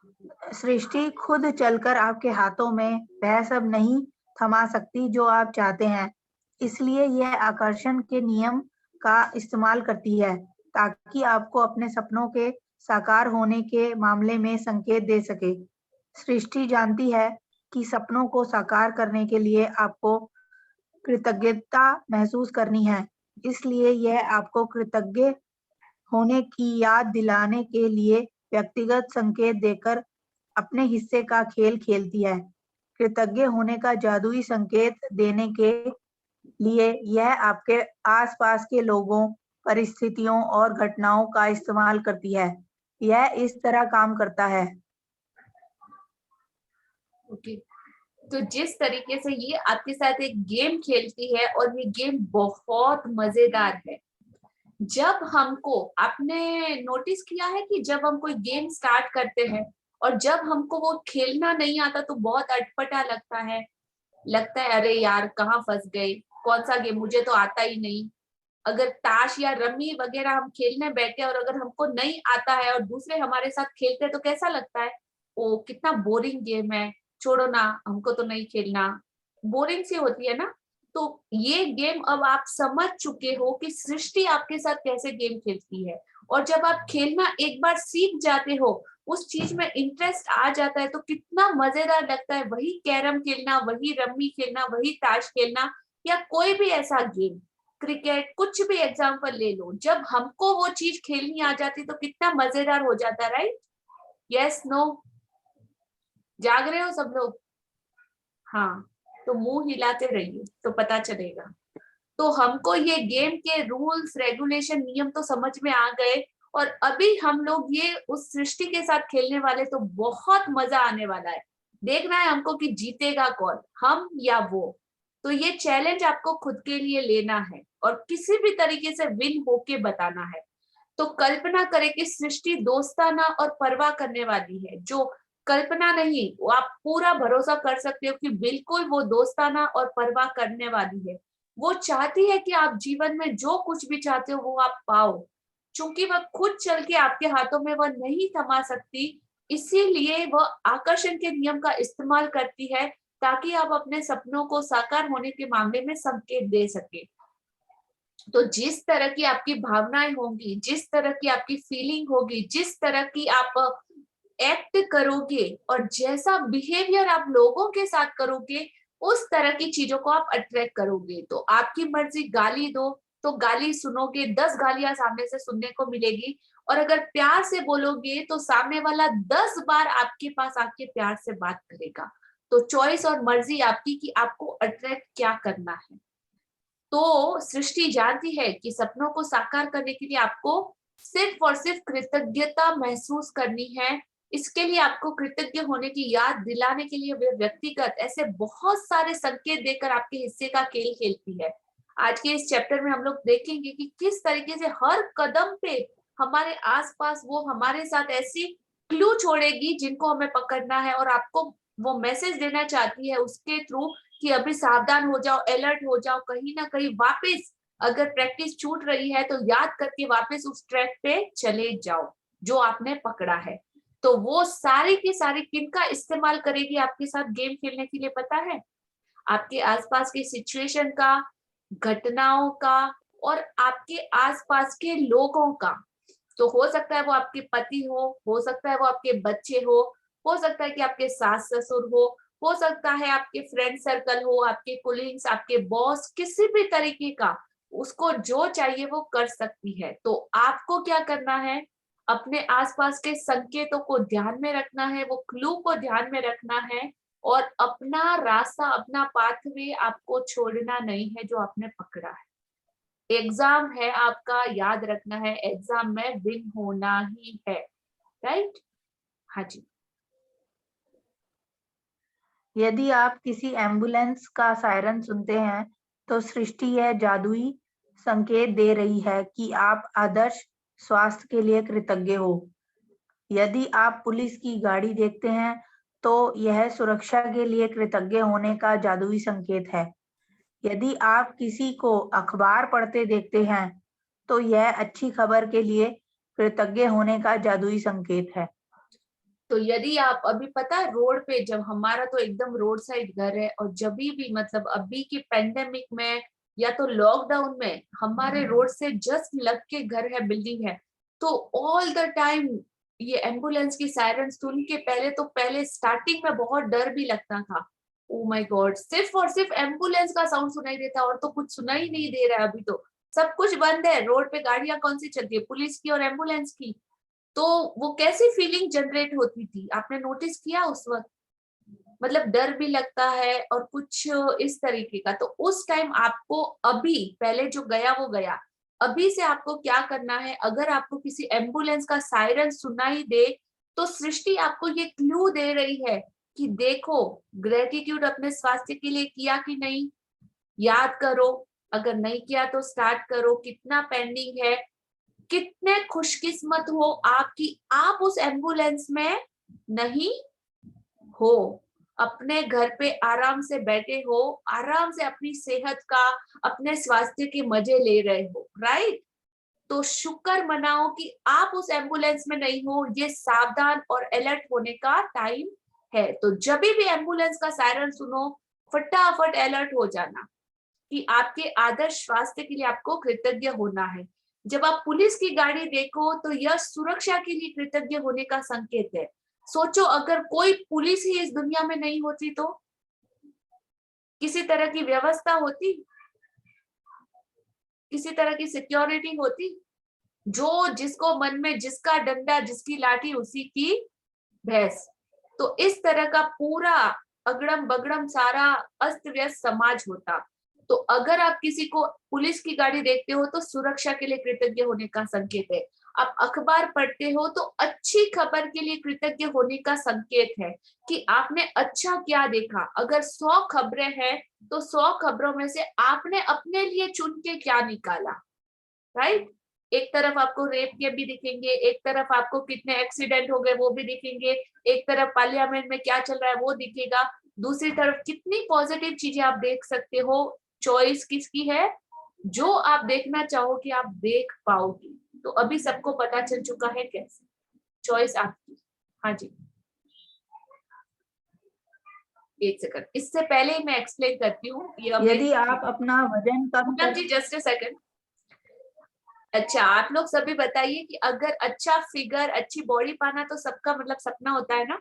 सृष्टि खुद चलकर आपके हाथों में वह सब नहीं थमा सकती जो आप चाहते हैं, इसलिए यह आकर्षण के नियम का इस्तेमाल करती है ताकि आपको अपने सपनों के साकार होने के मामले में संकेत दे सके। सृष्टि जानती है कि सपनों को साकार करने के लिए आपको कृतज्ञता महसूस करनी है, इसलिए यह आपको कृतज्ञ होने की याद दिलाने के लिए व्यक्तिगत संकेत देकर अपने हिस्से का खेल खेलती है। कृतज्ञ होने का जादुई संकेत देने के लिए यह आपके आसपास के लोगों, परिस्थितियों और घटनाओं का इस्तेमाल करती है। यह इस तरह काम करता है। ओके, तो जिस तरीके से ये आपके साथ एक गेम खेलती है और ये गेम बहुत मजेदार है। जब हमको, आपने नोटिस किया है कि जब हम कोई गेम स्टार्ट करते हैं और जब हमको वो खेलना नहीं आता तो बहुत अटपटा लगता है अरे यार कहाँ फंस गए, कौन सा गेम, मुझे तो आता ही नहीं। अगर ताश या रमी वगैरह हम खेलने बैठे और अगर हमको नहीं आता है और दूसरे हमारे साथ खेलते हैं तो कैसा लगता है, ओ कितना बोरिंग गेम है, छोड़ो ना, हमको तो नहीं खेलना, बोरिंग सी होती है ना। तो ये गेम अब आप समझ चुके हो कि सृष्टि आपके साथ कैसे गेम खेलती है, और जब आप खेलना एक बार सीख जाते हो, उस चीज में इंटरेस्ट आ जाता है तो कितना मजेदार लगता है। वही कैरम खेलना, वही रम्मी खेलना, वही ताश खेलना, या कोई भी ऐसा गेम, क्रिकेट, कुछ भी एग्जाम्पल ले लो, जब हमको वो चीज खेलनी आ जाती तो कितना मजेदार हो जाता है, राइट? Yes, no? जाग रहे हो सब लोग? हाँ, तो मुंह हिलाते रहिए तो पता चलेगा। तो हमको ये गेम के रूल्स, रेगुलेशन, नियम तो समझ में आ गए, और अभी हम लोग ये उस सृष्टि के साथ खेलने वाले, तो बहुत मजा आने वाला है। देखना है हमको कि जीतेगा कौन, हम या वो। तो ये चैलेंज आपको खुद के लिए लेना है और किसी भी तरीके से विन होके बताना है। तो कल्पना करें कि सृष्टि दोस्ताना और परवाह करने वाली है। जो कल्पना नहीं, वो आप पूरा भरोसा कर सकते हो कि बिल्कुल वो दोस्ताना और परवाह करने वाली है। वो चाहती है कि आप जीवन में जो कुछ भी चाहते हो वो आप पाओ। चूंकि वह खुद चल के आपके हाथों में वह नहीं थमा सकती, इसीलिए वह आकर्षण के नियम का इस्तेमाल करती है ताकि आप अपने सपनों को साकार होने के मामले में संकेत दे सके। तो जिस तरह की आपकी भावनाएं होंगी, जिस तरह की आपकी फीलिंग होगी, जिस तरह की आप एक्ट करोगे और जैसा बिहेवियर आप लोगों के साथ करोगे, उस तरह की चीजों को आप अट्रैक्ट करोगे। तो आपकी मर्जी, गाली दो तो गाली सुनोगे, 10 गालियां सामने से सुनने को मिलेगी, और अगर प्यार से बोलोगे तो सामने वाला 10 बार आपके पास आके प्यार से बात करेगा। तो चॉइस और मर्जी आपकी कि आपको अट्रैक्ट क्या करना है। तो सृष्टि जानती है कि सपनों को साकार करने के लिए आपको सिर्फ और सिर्फ कृतज्ञता महसूस करनी है। इसके लिए आपको कृतज्ञ होने की याद दिलाने के लिए वे व्यक्तिगत ऐसे बहुत सारे संकेत देकर आपके हिस्से का खेल खेलती है। आज के इस चैप्टर में हम लोग देखेंगे कि किस तरीके से हर कदम पे हमारे आसपास वो हमारे साथ ऐसी क्लू छोड़ेगी जिनको हमें पकड़ना है, और आपको वो मैसेज देना चाहती है उसके थ्रू कि अभी सावधान हो जाओ, अलर्ट हो जाओ, कहीं ना कहीं वापस अगर प्रैक्टिस छूट रही है तो याद करके वापस उस ट्रैक पे चले जाओ जो आपने पकड़ा है। तो वो सारी की सारी किनका इस्तेमाल करेगी आपके साथ गेम खेलने के लिए, पता है? आपके आसपास की सिचुएशन का, घटनाओं का, और आपके आसपास के लोगों का। तो हो सकता है वो आपके पति हो सकता है वो आपके बच्चे हो सकता है कि आपके सास ससुर हो सकता है आपके फ्रेंड सर्कल हो, आपके कोलिग्स, आपके बॉस, किसी भी तरीके का, उसको जो चाहिए वो कर सकती है। तो आपको क्या करना है, अपने आसपास के संकेतों को ध्यान में रखना है, वो क्लू को ध्यान में रखना है, और अपना रास्ता, अपना पाथवे आपको छोड़ना नहीं है जो आपने पकड़ा है। एग्जाम है आपका, याद रखना है, एग्जाम में विन होना ही है, राइट? हाँ जी। यदि आप किसी एम्बुलेंस का सायरन सुनते हैं तो सृष्टि यह जादुई संकेत दे रही है कि आप आदर्श स्वास्थ्य के लिए कृतज्ञ हो। यदि आप पुलिस की गाड़ी देखते हैं तो यह सुरक्षा के लिए कृतज्ञ होने का जादुई संकेत है। यदि आप किसी को अखबार पढ़ते देखते हैं तो यह अच्छी खबर के लिए कृतज्ञ होने का जादुई संकेत है। तो यदि आप अभी, पता है, रोड पे, जब हमारा तो एकदम रोड साइड घर है, और जब भी मतलब अभी की पेंडेमिक में या तो लॉकडाउन में हमारे रोड से जस्ट लग के घर है, बिल्डिंग है, तो ऑल द टाइम ये एम्बुलेंस की सायरन सुन के पहले स्टार्टिंग में बहुत डर भी लगता था। ओ माय गॉड, सिर्फ और सिर्फ एम्बुलेंस का साउंड सुनाई देता और तो कुछ सुनाई ही नहीं दे रहा है। अभी तो सब कुछ बंद है, रोड पे गाड़ियां कौन सी चलती है, पुलिस की और एम्बुलेंस की। तो वो कैसी फीलिंग जनरेट होती थी, आपने नोटिस किया उस वक्त? मतलब डर भी लगता है और कुछ इस तरीके का। तो उस टाइम आपको अभी, पहले जो गया वो गया, अभी से आपको क्या करना है? अगर आपको किसी एम्बुलेंस का सायरन सुनाई दे तो सृष्टि आपको ये क्लू दे रही है कि देखो, ग्रेटिट्यूड अपने स्वास्थ्य के लिए किया कि नहीं, याद करो, अगर नहीं किया तो स्टार्ट करो, कितना पेंडिंग है, कितने खुशकिस्मत हो आपकी आप उस एम्बुलेंस में नहीं हो, अपने घर पे आराम से बैठे हो, आराम से अपनी सेहत का, अपने स्वास्थ्य के मजे ले रहे हो, राइट? तो शुक्र मनाओ कि आप उस एम्बुलेंस में नहीं हो। ये सावधान और अलर्ट होने का टाइम है। तो जब भी एम्बुलेंस का सायरन सुनो, फटाफट अलर्ट हो जाना कि आपके आदर्श स्वास्थ्य के लिए आपको कृतज्ञ होना है। जब आप पुलिस की गाड़ी देखो तो यह सुरक्षा के लिए कृतज्ञ होने का संकेत है। सोचो, अगर कोई पुलिस ही इस दुनिया में नहीं होती तो किसी तरह की व्यवस्था होती, किसी तरह की सिक्योरिटी होती? जो जिसको मन में जिसका डंडा, जिसकी लाठी, उसी की भैंस। तो इस तरह का पूरा अगड़म बगड़म सारा अस्त व्यस्त समाज होता। तो अगर आप किसी को पुलिस की गाड़ी देखते हो तो सुरक्षा के लिए कृतज्ञ होने का संकेत है। आप अखबार पढ़ते हो तो अच्छी खबर के लिए कृतज्ञ होने का संकेत है कि आपने अच्छा क्या देखा। अगर 100 खबरें हैं तो 100 खबरों में से आपने अपने लिए चुन के क्या निकाला, राइट? एक तरफ आपको रेप के भी दिखेंगे, एक तरफ आपको कितने एक्सीडेंट हो गए वो भी दिखेंगे, एक तरफ पार्लियामेंट में क्या चल रहा है वो दिखेगा, दूसरी तरफ कितनी पॉजिटिव चीजें आप देख सकते हो। चॉइस किसकी है? जो आप देखना चाहो कि आप देख पाओगे। तो अभी सबको पता चल चुका है कैसे, चॉइस आपकी। हाँ जी, एक सेकंड, इससे पहले ही मैं एक्सप्लेन करती हूँ। यदि आप अपना वजन कम पूनम जी जस्ट अ सेकंड। अच्छा, आप लोग सभी बताइए कि अगर अच्छा फिगर, अच्छी बॉडी पाना तो सबका मतलब सपना होता है ना।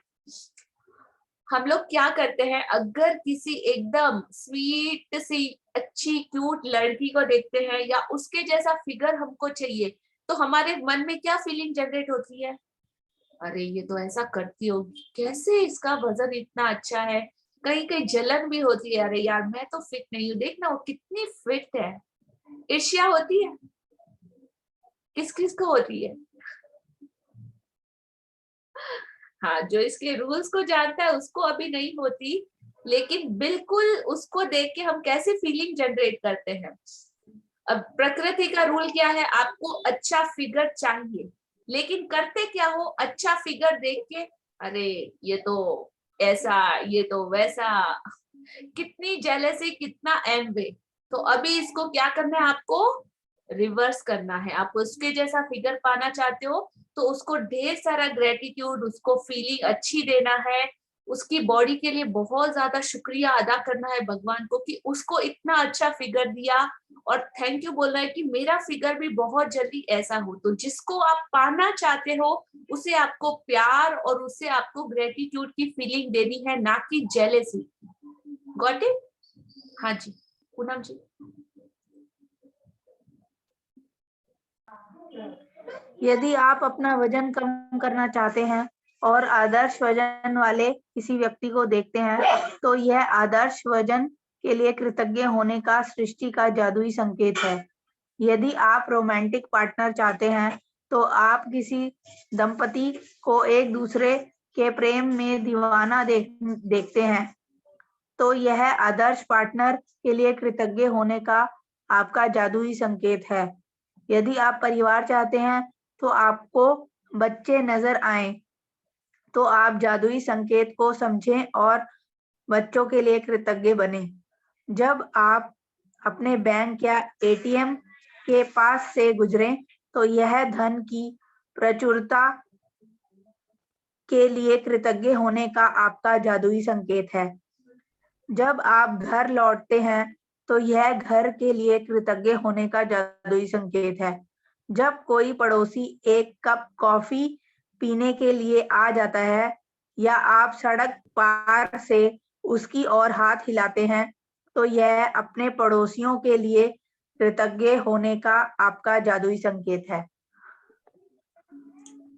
हम लोग क्या करते हैं, अगर किसी एकदम स्वीट सी अच्छी क्यूट लड़की को देखते हैं या उसके जैसा फिगर हमको चाहिए, तो हमारे मन में क्या फीलिंग जनरेट होती है? अरे ये तो ऐसा करती होगी, कैसे इसका वजन इतना अच्छा है। कहीं कहीं जलन भी होती है, अरे यार मैं तो फिट नहीं हूँ, देखना वो कितनी फिट है। ईर्ष्या होती है, किस किस को होती है? हाँ, जो इसके रूल्स को जानता है उसको अभी नहीं होती, लेकिन बिल्कुल उसको देख के हम कैसे फीलिंग जनरेट करते हैं। अब प्रकृति का रूल क्या है? आपको अच्छा फिगर चाहिए, लेकिन करते क्या हो? अच्छा फिगर देख के अरे ये तो ऐसा, ये तो वैसा, कितनी जेलसी, कितना एनवे। तो अभी इसको क्या करना है? आपको रिवर्स करना है। आप उसके जैसा फिगर पाना चाहते हो तो उसको ढेर सारा ग्रेटिट्यूड, उसको फीलिंग अच्छी देना है, उसकी बॉडी के लिए बहुत ज्यादा शुक्रिया अदा करना है भगवान को कि उसको इतना अच्छा फिगर दिया, और थैंक यू बोलना है कि मेरा फिगर भी बहुत जल्दी ऐसा हो। तो जिसको आप पाना चाहते हो उसे आपको प्यार और उसे आपको ग्रेटिट्यूड की फीलिंग देनी है, ना कि जेलेसी। Got it? हाँ जी पूनम जी। यदि आप अपना वजन कम करना चाहते हैं और आदर्श वजन वाले किसी व्यक्ति को देखते हैं तो यह आदर्श वजन के लिए कृतज्ञ होने का सृष्टि का जादुई संकेत है। यदि आप रोमांटिक पार्टनर चाहते हैं तो आप किसी दंपति को एक दूसरे के प्रेम में दीवाना देखते हैं तो यह आदर्श पार्टनर के लिए कृतज्ञ होने का आपका जादुई संकेत है। यदि आप परिवार चाहते हैं तो आपको बच्चे नजर आए तो आप जादुई संकेत को समझें और बच्चों के लिए कृतज्ञ बने। जब आप अपने बैंक या एटीएम के पास से गुजरें तो यह धन की प्रचुरता के लिए कृतज्ञ होने का आपका जादुई संकेत है। जब आप घर लौटते हैं तो यह घर के लिए कृतज्ञ होने का जादुई संकेत है। जब कोई पड़ोसी एक कप कॉफी पीने के लिए आ जाता है या आप सड़क पार से उसकी ओर हाथ हिलाते हैं, तो यह अपने पड़ोसियों के लिए कृतज्ञ होने का आपका जादुई संकेत है।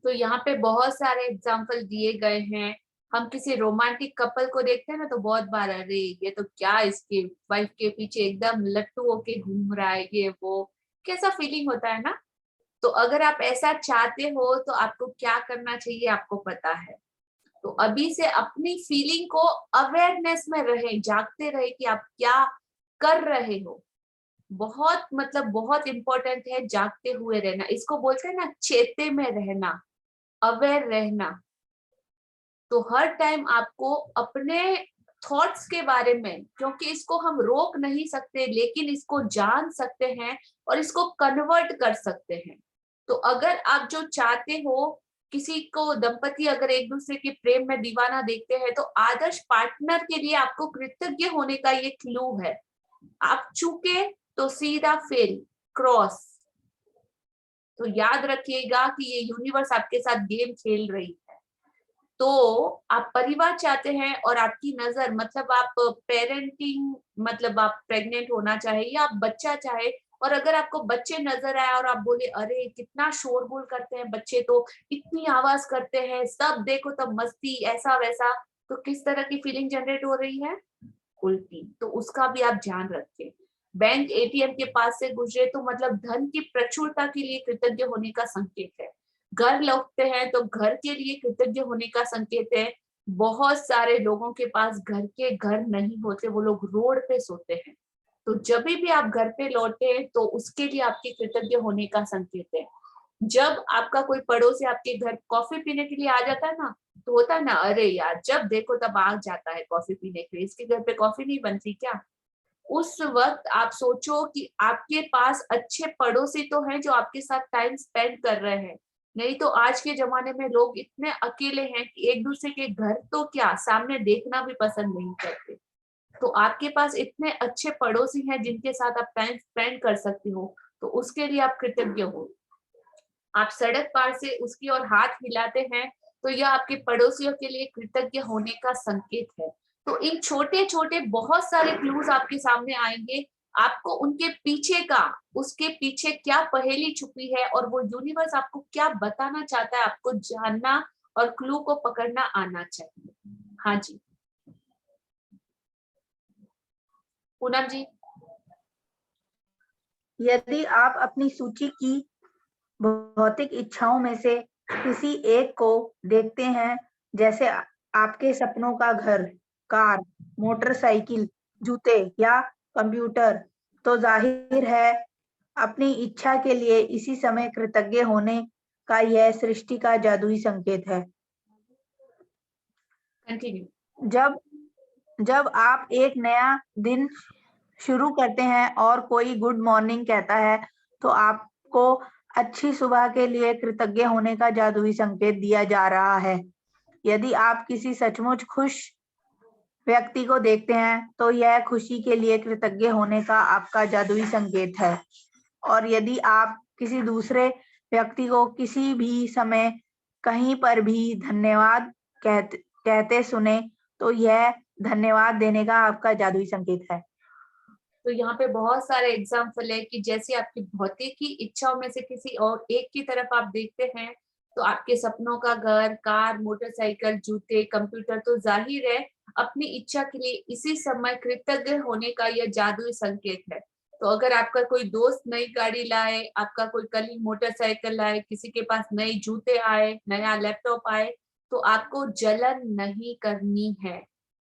तो यहाँ पे बहुत सारे एग्जाम्पल दिए गए हैं। हम किसी रोमांटिक कपल को देखते हैं ना, तो बहुत बार अरे ये तो क्या इसकी वाइफ के पीछे एकदम लट्टू होके घूम रहा है, ये वो कैसा फीलिंग होता है ना। तो अगर आप ऐसा चाहते हो तो आपको क्या करना चाहिए, आपको पता है। तो अभी से अपनी फीलिंग को अवेयरनेस में रहे, जागते रहे कि आप क्या कर रहे हो। बहुत मतलब बहुत इंपॉर्टेंट है जागते हुए रहना। इसको बोलते हैं ना चेते में रहना, अवेयर रहना। तो हर टाइम आपको अपने थॉट्स के बारे में, क्योंकि इसको हम रोक नहीं सकते लेकिन इसको जान सकते हैं और इसको कन्वर्ट कर सकते हैं। तो अगर आप जो चाहते हो, किसी को दंपति अगर एक दूसरे के प्रेम में दीवाना देखते हैं, तो आदर्श पार्टनर के लिए आपको कृतज्ञ होने का ये क्लू है। आप चूके तो सीधा फेल, क्रॉस। तो याद रखिएगा कि ये यूनिवर्स आपके साथ गेम खेल रही है। तो आप परिवार चाहते हैं और आपकी नजर, मतलब आप पेरेंटिंग, मतलब आप प्रेग्नेंट होना चाहे या आप बच्चा चाहे, और अगर आपको बच्चे नजर आए और आप बोले अरे कितना शोरगुल करते हैं बच्चे, तो इतनी आवाज करते हैं, सब देखो तब मस्ती, ऐसा वैसा, तो किस तरह की फीलिंग जनरेट हो रही है? उल्टी। तो उसका भी आप ध्यान रखें। बैंक एटीएम के पास से गुजरे तो मतलब धन की प्रचुरता के लिए कृतज्ञ होने का संकेत है। घर लौटते हैं तो घर के लिए कृतज्ञ होने का संकेत है। बहुत सारे लोगों के पास घर के घर नहीं होते, वो लोग रोड पे सोते हैं। तो जब भी आप घर पे लौटे तो उसके लिए आपके कृतज्ञ होने का संकेत है। जब आपका कोई पड़ोसी आपके घर कॉफी पीने के लिए आ जाता है ना, तो होता है ना अरे यार जब देखो तब आ जाता है कॉफी पीने के लिए, इसके घर पे कॉफी नहीं बनती क्या? उस वक्त आप सोचो कि आपके पास अच्छे पड़ोसी तो हैं जो आपके साथ टाइम स्पेंड कर रहे हैं। नहीं तो आज के जमाने में लोग इतने अकेले हैं कि एक दूसरे के घर तो क्या सामने देखना भी पसंद नहीं करते। तो आपके पास इतने अच्छे पड़ोसी हैं जिनके साथ आप टाइम स्पेंड कर सकती हो, तो उसके लिए आप कृतज्ञ हो। आप सड़क पार से उसकी ओर हाथ हिलाते हैं, तो यह आपके पड़ोसियों के लिए कृतज्ञ होने का संकेत है। तो इन छोटे छोटे बहुत सारे क्लूज आपके सामने आएंगे। आपको उनके पीछे का, उसके पीछे क्या पहेली छुपी है और वो यूनिवर्स आपको क्या बताना चाहता है, आपको जानना और क्लू को पकड़ना आना चाहिए। हाँ जी पूनम जी। यदि आप अपनी सूची की भौतिक इच्छाओं में से किसी एक को देखते हैं, जैसे आपके सपनों का घर, कार, मोटरसाइकिल, जूते या कंप्यूटर, तो जाहिर है अपनी इच्छा के लिए इसी समय कृतज्ञ होने का यह सृष्टि का जादुई संकेत है। कंटिन्यू। जब जब आप एक नया दिन शुरू करते हैं और कोई गुड मॉर्निंग कहता है, तो आपको अच्छी सुबह के लिए कृतज्ञ होने का जादुई संकेत दिया जा रहा है। यदि आप किसी सचमुच खुश व्यक्ति को देखते हैं, तो यह खुशी के लिए कृतज्ञ होने का आपका जादुई संकेत है। और यदि आप किसी दूसरे व्यक्ति को किसी भी समय कहीं पर भी धन्यवाद कहते सुने, तो यह धन्यवाद देने का आपका जादुई संकेत है। तो यहाँ पे बहुत सारे एग्जाम्पल है कि जैसे आपकी भौतिक की इच्छाओं में से किसी और एक की तरफ आप देखते हैं, तो आपके सपनों का घर, कार, मोटरसाइकिल, जूते, कंप्यूटर, तो जाहिर है अपनी इच्छा के लिए इसी समय कृतज्ञ होने का यह जादुई संकेत है। तो अगर आपका कोई दोस्त नई गाड़ी लाए, आपका कोई कलीग मोटरसाइकिल लाए, किसी के पास नए जूते आए, नया लैपटॉप आए, तो आपको जलन नहीं करनी है।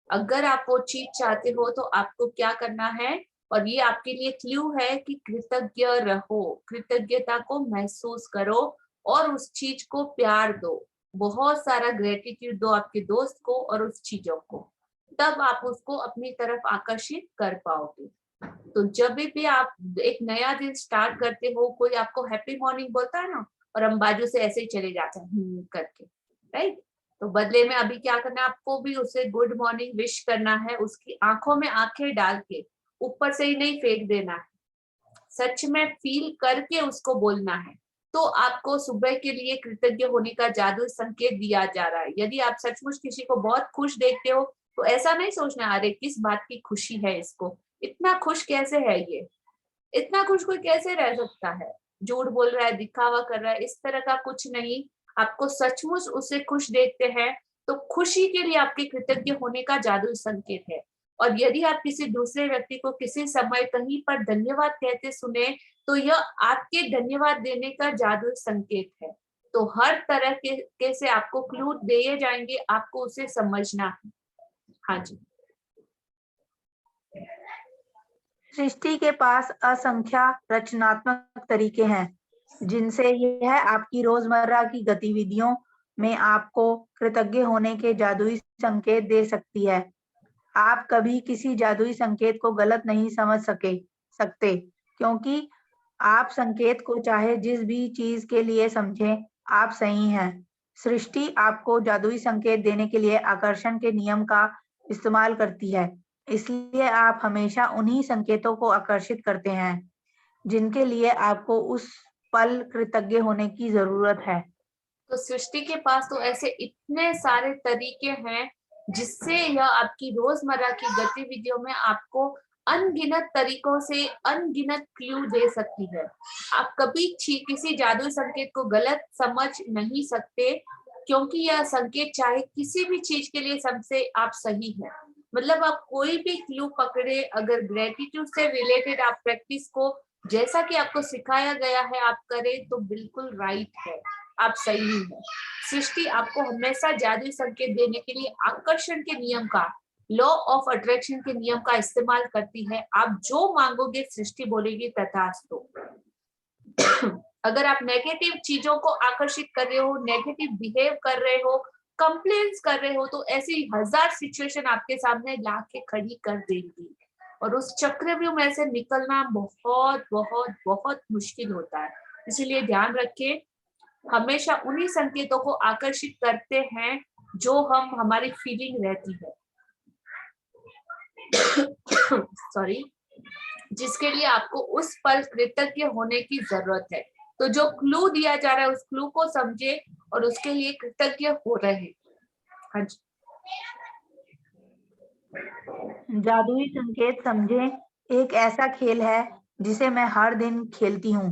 अगर आप वो चीज चाहते हो तो आपको क्या करना है, और ये आपके लिए क्लू है कि कृतज्ञ रहो, कृतज्ञता को महसूस करो और उस चीज को प्यार दो। बहुत सारा ग्रेटिट्यूड दो आपके दोस्त को और उस चीजों को, तब आप उसको अपनी तरफ आकर्षित कर पाओगे। तो जब भी आप एक नया दिन स्टार्ट करते हो, कोई आपको हैप्पी मॉर्निंग बोलता है ना, और हम बाजू से ऐसे ही चले जाते हैं करके, राइट? तो बदले में अभी क्या करना है, आपको भी उसे गुड मॉर्निंग विश करना है, उसकी आंखों में आंखें डाल के ऊपर से ही नहीं फेंक देना है, सच में फील करके उसको बोलना है। तो आपको सुबह के लिए कृतज्ञ होने का जादू संकेत दिया जा रहा है। यदि आप सचमुच किसी को बहुत खुश देखते हो तो ऐसा नहीं सोचना अरे किस बात की खुशी है, इसको इतना खुश कैसे है, ये इतना खुश कोई कैसे रह सकता है, झूठ बोल रहा है, दिखावा कर रहा है, इस तरह का कुछ नहीं। आपको सचमुच उसे खुश देखते हैं तो खुशी के लिए आपके कृतज्ञ होने का जादू संकेत है। और यदि आप किसी दूसरे व्यक्ति को किसी समय कहीं पर धन्यवाद कहते सुने तो यह आपके धन्यवाद देने का जादू संकेत है। तो हर तरह के से आपको क्लू दिए जाएंगे, आपको उसे समझना है। हाँ जी। सृष्टि के पास असंख्य रचनात्मक तरीके हैं जिनसे यह आपकी रोजमर्रा की गतिविधियों में आपको कृतज्ञ होने के जादुई संकेत दे सकती है। आप कभी किसी जादुई संकेत को गलत नहीं समझ सकते क्योंकि आप संकेत को चाहे जिस भी चीज के लिए समझें, आप सही हैं। सृष्टि आपको जादुई संकेत देने के लिए आकर्षण के नियम का इस्तेमाल करती है, इसलिए आप हमेशा उन्हीं संकेतों को आकर्षित करते हैं जिनके लिए आपको उस पल कृतज्ञ होने की जरूरत है। तो सृष्टि के पास तो ऐसे इतने सारे तरीके हैं जिससे यह आपकी रोजमर्रा की गतिविधियों में आपको अनगिनत तरीकों से अनगिनत क्लू दे सकती है। आप कभी किसी जादुई संकेत को गलत समझ नहीं सकते क्योंकि यह संकेत चाहे किसी भी चीज के लिए सबसे आप सही है। मतलब आप कोई भी क्लू पकड़े, अगर ग्रेटिट्यूड से रिलेटेड आप प्रैक्टिस को जैसा कि आपको सिखाया गया है आप करें तो बिल्कुल राइट है, आप सही हैं। सृष्टि आपको हमेशा जादुई संकेत देने के लिए आकर्षण के नियम का, लॉ ऑफ अट्रैक्शन के नियम का इस्तेमाल करती है। आप जो मांगोगे सृष्टि बोलेगी तथास्तु। अगर आप नेगेटिव चीजों को आकर्षित कर रहे हो, नेगेटिव बिहेव कर रहे हो, कंप्लेंट्स कर रहे हो तो ऐसी 1000 सिचुएशन आपके सामने ला के खड़ी कर देंगी और उस चक्रव्यूह में से निकलना बहुत बहुत बहुत मुश्किल होता है। इसलिए ध्यान रखें, हमेशा उन्हीं संकेतों को आकर्षित करते हैं जो हमारी फीलिंग रहती है सॉरी, जिसके लिए आपको उस पल कृतज्ञ होने की जरूरत है। तो जो क्लू दिया जा रहा है उस क्लू को समझे और उसके लिए कृतज्ञ हो रहे हैं। हाँ जी। जादुई संकेत समझे एक ऐसा खेल है जिसे मैं हर दिन खेलती हूँ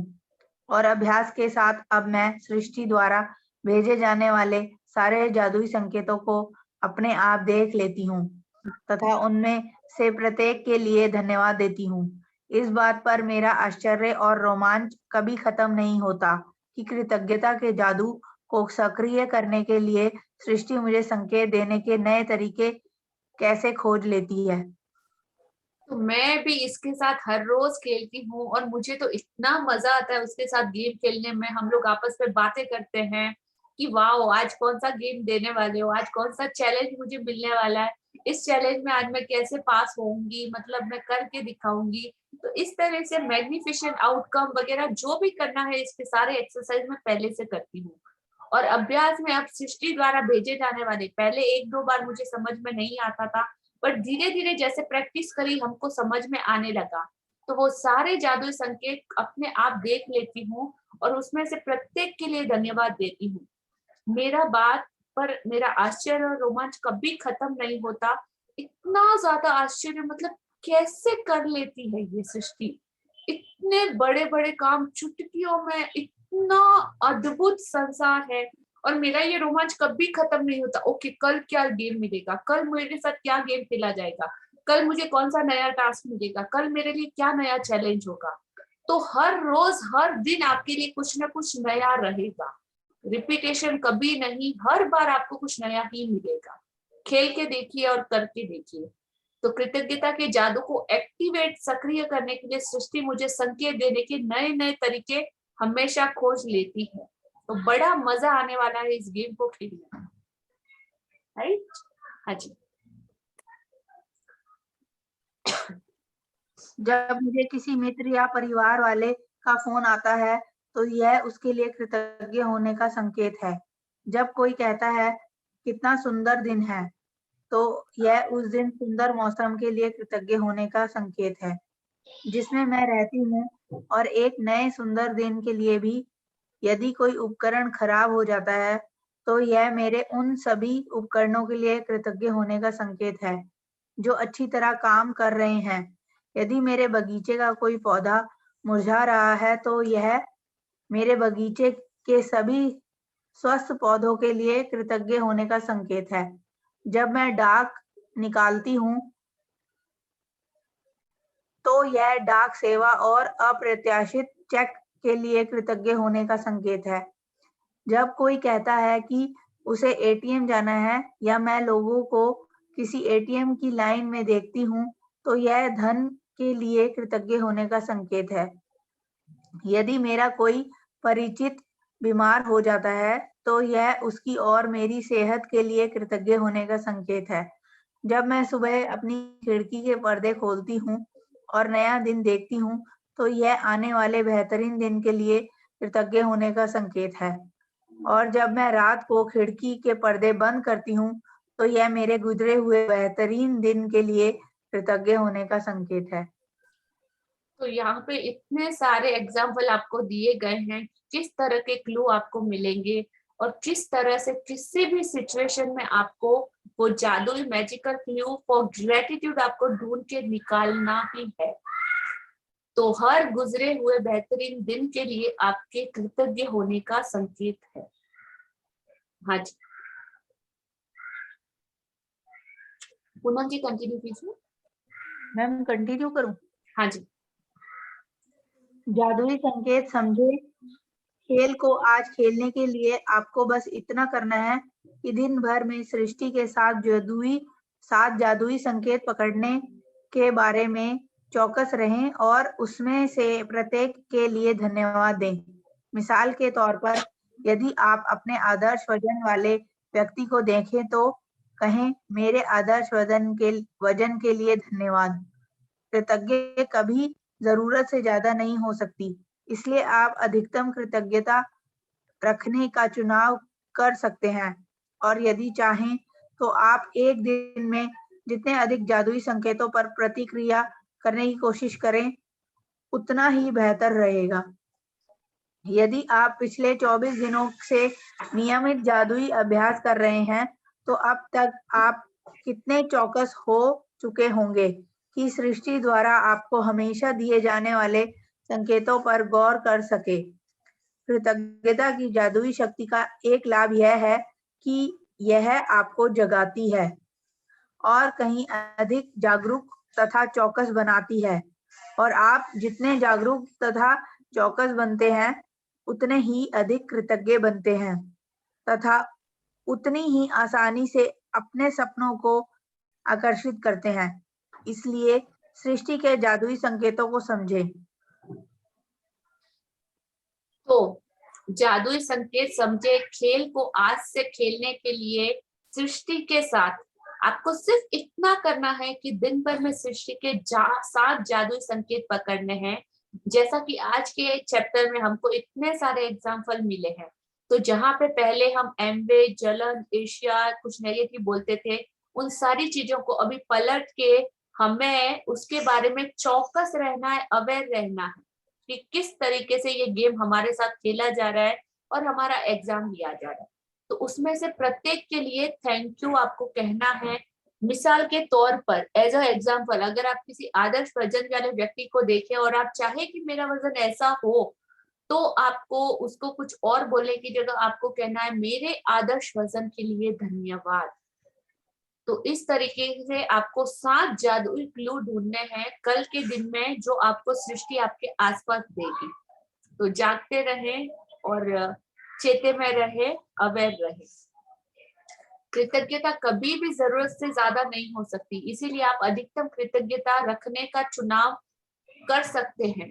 और अभ्यास के साथ अब मैं सृष्टि द्वारा भेजे जाने वाले सारे जादुई संकेतों को अपने आप देख लेती हूँ तथा उनमें से प्रत्येक के लिए धन्यवाद देती हूँ। इस बात पर मेरा आश्चर्य और रोमांच कभी खत्म नहीं होता कि कृतज्ञता के जादू को सक्रिय करने के लिए सृष्टि मुझे संकेत देने के नए तरीके कैसे खोज लेती है। तो मैं भी इसके साथ हर रोज खेलती हूँ और मुझे तो इतना मजा आता है उसके साथ गेम खेलने में। हम लोग आपस में बातें करते हैं कि वाह आज कौन सा गेम देने वाले हो, आज कौन सा चैलेंज मुझे मिलने वाला है, इस चैलेंज में आज मैं कैसे पास होऊंगी, मतलब मैं करके दिखाऊंगी। तो इस तरह से मैग्निफिसेंट आउटकम वगैरह जो भी करना है इसके सारे एक्सरसाइज मैं पहले से करती हूँ। और अभ्यास में अब सृष्टि द्वारा भेजे जाने वाले, पहले 1-2 बार मुझे समझ में नहीं आता था पर धीरे धीरे जैसे प्रैक्टिस करी हमको समझ में आने लगा। तो वो सारे जादुई संकेत अपने आप देख लेती हूँ और उसमें से प्रत्येक के लिए धन्यवाद देती हूँ। मेरा बात पर मेरा आश्चर्य और रोमांच कभी खत्म नहीं होता। इतना ज्यादा आश्चर्य, मतलब कैसे कर लेती है ये सृष्टि, इतने बड़े बड़े काम चुटकियों में, इतना अद्भुत संसार है और मेरा ये रोमांच कभी खत्म नहीं होता। ओके, कल क्या गेम मिलेगा, कल मेरे साथ क्या गेम खेला जाएगा, कल मुझे कौन सा नया टास्क मिलेगा, कल मेरे लिए क्या नया चैलेंज होगा। तो हर रोज हर दिन आपके लिए कुछ ना कुछ नया रहेगा, रिपीटेशन कभी नहीं, हर बार आपको कुछ नया ही मिलेगा। खेल के देखिए और करके देखिए। तो कृतज्ञता के जादू को एक्टिवेट, सक्रिय करने के लिए सृष्टि मुझे संकेत देने के नए नए तरीके हमेशा खोज लेती है। तो बड़ा मजा आने वाला है इस गेम को खेलने में, राइट? हाँ जी। जब मुझे किसी मित्र या परिवार वाले का फोन आता है तो यह उसके लिए कृतज्ञ होने का संकेत है। जब कोई कहता है कितना सुंदर दिन है तो यह उस दिन सुंदर मौसम के लिए कृतज्ञ होने का संकेत है जिसमें मैं रहती हूँ, और एक नए सुंदर दिन के लिए भी। यदि कोई उपकरण खराब हो जाता है तो यह मेरे उन सभी उपकरणों के लिए कृतज्ञ होने का संकेत है जो अच्छी तरह काम कर रहे हैं। यदि मेरे बगीचे का कोई पौधा मुरझा रहा है तो यह मेरे बगीचे के सभी स्वस्थ पौधों के लिए कृतज्ञ होने का संकेत है। जब मैं डाक निकालती हूँ तो यह डाक सेवा और अप्रत्याशित चेक के लिए कृतज्ञ होने का संकेत है। जब कोई कहता है कि उसे एटीएम जाना है या मैं लोगों को किसी एटीएम की लाइन में देखती हूँ तो यह धन के लिए कृतज्ञ होने का संकेत है। यदि मेरा कोई परिचित बीमार हो जाता है तो यह उसकी और मेरी सेहत के लिए कृतज्ञ होने का संकेत है। जब मैं सुबह अपनी खिड़की के पर्दे खोलती हूँ और नया दिन देखती हूँ तो यह आने वाले बेहतरीन दिन के लिए कृतज्ञ होने का संकेत है। और जब मैं रात को खिड़की के पर्दे बंद करती हूँ तो यह मेरे गुजरे हुए बेहतरीन दिन के लिए कृतज्ञ होने का संकेत है। तो यहाँ पे इतने सारे एग्जाम्पल आपको दिए गए हैं, किस तरह के क्लू आपको मिलेंगे और किस तरह से किसी भी सिचुएशन में आपको वो जादुई मैजिकल क्लू फॉर ग्रेटिट्यूड आपको ढूंढ के निकालना ही है। तो हर गुजरे हुए बेहतरीन दिन के लिए आपके कृतज्ञ होने का संकेत है। हाँ जी, पूनम जी कंटिन्यू कीजिए। मैम कंटिन्यू करूं? हाँ जी। जादुई संकेत समझे। खेल को आज खेलने के लिए आपको बस इतना करना है कि दिन भर में सृष्टि के सात जादुई संकेत पकड़ने के बारे में चौकस रहें और उसमें से प्रत्येक के लिए धन्यवाद दें। मिसाल के तौर पर, यदि आप अपने आदर्श वजन वाले व्यक्ति को देखें तो कहें, मेरे आदर्श वजन के लिए धन्यवाद। कृतज्ञ कभी जरूरत से ज्यादा नहीं हो सकती, इसलिए आप अधिकतम कृतज्ञता रखने का चुनाव कर सकते हैं। और यदि चाहें तो आप एक दिन में जितने अधिक जादुई संकेतों पर प्रतिक्रिया करने की कोशिश करें उतना ही बेहतर रहेगा। यदि आप पिछले 24 दिनों से नियमित जादुई अभ्यास कर रहे हैं तो अब तक आप कितने चौकस हो चुके होंगे कि सृष्टि द्वारा आपको हमेशा दिए जाने वाले संकेतों पर गौर कर सके। कृतज्ञता की जादुई शक्ति का एक लाभ यह है कि यह आपको जगाती है और कहीं अधिक जागरूक तथा चौकस बनाती है। और आप जितने जागरूक तथा चौकस बनते हैं उतने ही अधिक कृतज्ञ बनते हैं तथा उतनी ही आसानी से अपने सपनों को आकर्षित करते हैं। इसलिए सृष्टि के जादुई संकेतों को समझें। तो जादुई संकेत समझे। खेल को आज से खेलने के लिए सृष्टि के साथ आपको सिर्फ इतना करना है कि दिन भर में सृष्टि के 7 जादुई संकेत पकड़ने हैं। जैसा कि आज के चैप्टर में हमको इतने सारे एग्जाम्पल मिले हैं, तो जहां पे पहले हम एमवे, जलन, ईर्ष्या, कुछ नेगेटिव बोलते थे, उन सारी चीजों को अभी पलट के हमें उसके बारे में चौकस रहना है, अवेयर रहना है कि किस तरीके से ये गेम हमारे साथ खेला जा रहा है और हमारा एग्जाम लिया जा रहा है। तो उसमें से प्रत्येक के लिए थैंक यू आपको कहना है। मिसाल के तौर पर, एज अ एग्जाम्पल, अगर आप किसी आदर्श वजन वाले व्यक्ति को देखें और आप चाहे कि मेरा वजन ऐसा हो, तो आपको उसको कुछ और बोलने की जगह आपको कहना है, मेरे आदर्श वजन के लिए धन्यवाद। तो इस तरीके से आपको 7 जादुई क्लू ढूंढने हैं कल के दिन में, जो आपको सृष्टि आपके आसपास देगी। तो जागते रहें और चेते में रहे, अवेयर रहे। कृतज्ञता कभी भी जरूरत से ज्यादा नहीं हो सकती, इसीलिए आप अधिकतम कृतज्ञता रखने का चुनाव कर सकते हैं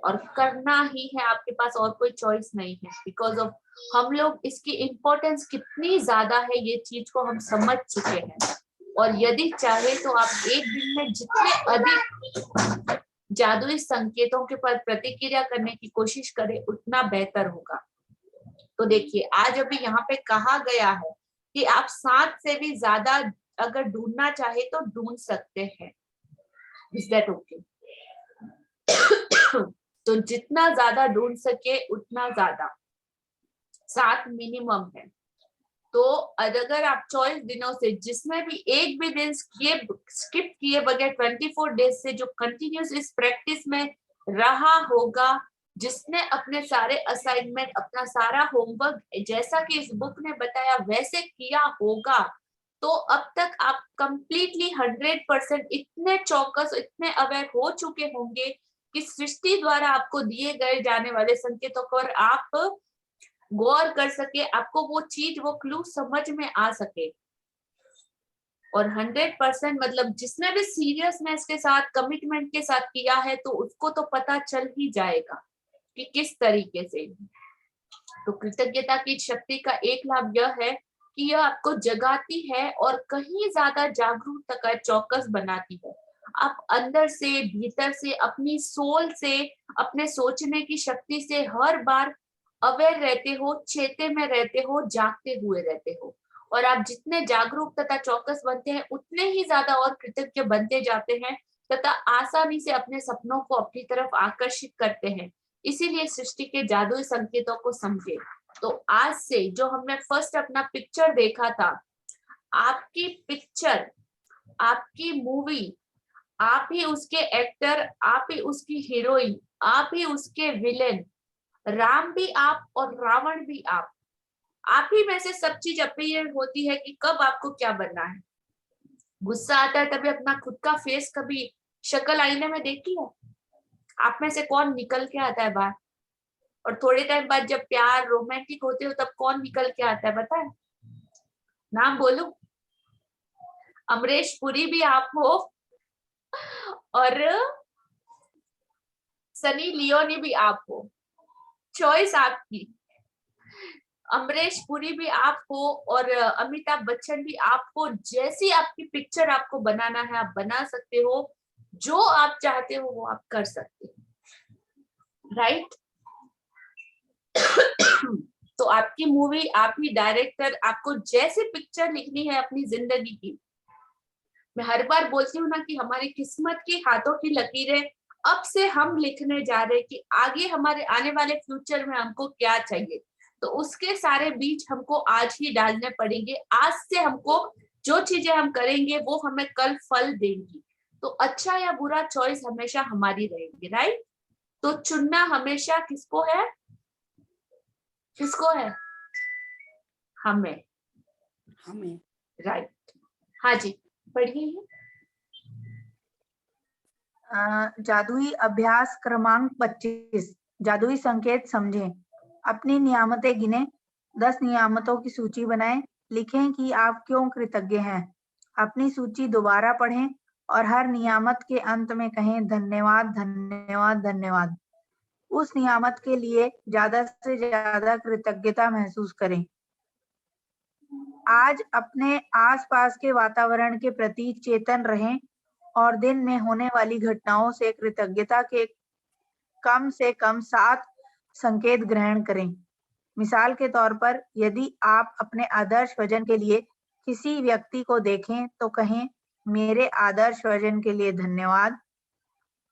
और करना ही है, आपके पास और कोई चॉइस नहीं है। बिकॉज ऑफ हम लोग इसकी इम्पोर्टेंस कितनी ज्यादा है ये चीज को हम समझ चुके हैं। और यदि चाहे तो आप एक दिन में जितने अधिक जादुई संकेतों के पर प्रतिक्रिया करने की कोशिश करें उतना बेहतर होगा। तो देखिए, आज अभी यहाँ पे कहा गया है कि आप 7 से भी ज्यादा अगर ढूंढना चाहे तो ढूंढ सकते हैं। Is that okay? तो जितना ज्यादा ढूंढ सके उतना ज्यादा, 7 मिनिमम है। तो अगर आप 24 दिनों से जिसमें भी एक भी दिन स्किप किए बगैर 24 डेज से जो कंटिन्यूस इस प्रैक्टिस में रहा होगा, जिसने अपने सारे असाइनमेंट, अपना सारा होमवर्क जैसा कि इस बुक ने बताया वैसे किया होगा, तो अब तक आप कंप्लीटली 100% इतने चौकस, इतने अवेयर हो चुके होंगे कि सृष्टि द्वारा आपको दिए गए जाने वाले संकेतों पर आप गौर कर सके, आपको वो चीज, वो क्लू समझ में आ सके। और 100% मतलब जिसने भी सीरियसनेस के साथ, कमिटमेंट के साथ किया है, तो उसको तो पता चल ही जाएगा कि किस तरीके से। तो कृतज्ञता की शक्ति का एक लाभ यह है कि यह आपको जगाती है और कहीं ज्यादा जागरूक तक चौकस बनाती है। आप अंदर से, भीतर से, अपनी सोल से, अपने सोचने की शक्ति से हर बार अवेयर रहते हो, चेते में रहते हो, जागते हुए रहते हो। और आप जितने जागरूक तथा चौकस बनते हैं उतने ही ज्यादा और कृतज्ञ बनते जाते हैं तथा आसानी से अपने सपनों को अपनी तरफ आकर्षित करते हैं। इसीलिए सृष्टि के जादुई संकेतों को समझे। तो आज से जो हमने फर्स्ट अपना पिक्चर देखा था, आपकी पिक्चर, आपकी मूवी, आप ही उसके एक्टर, आप ही उसकी हीरोइन, आप ही उसके विलेन, राम भी आप और रावण भी आप ही में से सब चीज अपीयर होती है कि कब आपको क्या बनना है। गुस्सा आता है तभी अपना खुद का फेस कभी शक्ल आईने में देखी है? आप में से कौन निकल के आता है बाहर? और थोड़े टाइम बाद जब प्यार, रोमांटिक होते हो तब कौन निकल के आता है, बताए? नाम बोलूं? अमरीश पुरी भी आप हो और सनी लियोनी भी आप हो। चॉइस आपकी। अमरीश पुरी भी आप हो और अमिताभ बच्चन भी आप हो। जैसी आपकी पिक्चर आपको बनाना है आप बना सकते हो, जो आप चाहते हो वो आप कर सकते हो, राइट? तो आपकी मूवी, आप ही डायरेक्टर, आपको जैसी पिक्चर लिखनी है अपनी जिंदगी की। मैं हर बार बोलती हूँ ना कि हमारी किस्मत की हाथों की लकीरें अब से हम लिखने जा रहे हैं कि आगे हमारे आने वाले फ्यूचर में हमको क्या चाहिए। तो उसके सारे बीज हमको आज ही डालने पड़ेंगे। आज से हमको जो चीजें हम करेंगे वो हमें कल फल देंगी। तो अच्छा या बुरा चॉइस हमेशा हमारी रहेगी, राइट? तो चुनना हमेशा किसको है? किसको है? हमें। राइट। हाँ जी, पढ़िए। जादुई अभ्यास क्रमांक 25, जादुई संकेत समझें। अपनी नियामतें गिने, 10 नियामतों की सूची बनाएं। लिखें कि आप क्यों कृतज्ञ हैं। अपनी सूची दोबारा पढ़ें और हर नियामत के अंत में कहें धन्यवाद, धन्यवाद, धन्यवाद। उस नियामत के लिए ज्यादा से ज्यादा कृतज्ञता महसूस करें। आज अपने आसपास के वातावरण के प्रति चेतन रहें और दिन में होने वाली घटनाओं से कृतज्ञता के कम से कम 7 संकेत ग्रहण करें। मिसाल के तौर पर, यदि आप अपने आदर्श वजन के लिए किसी व्यक्ति को देखें तो कहें, मेरे आदर्श वजन के लिए धन्यवाद।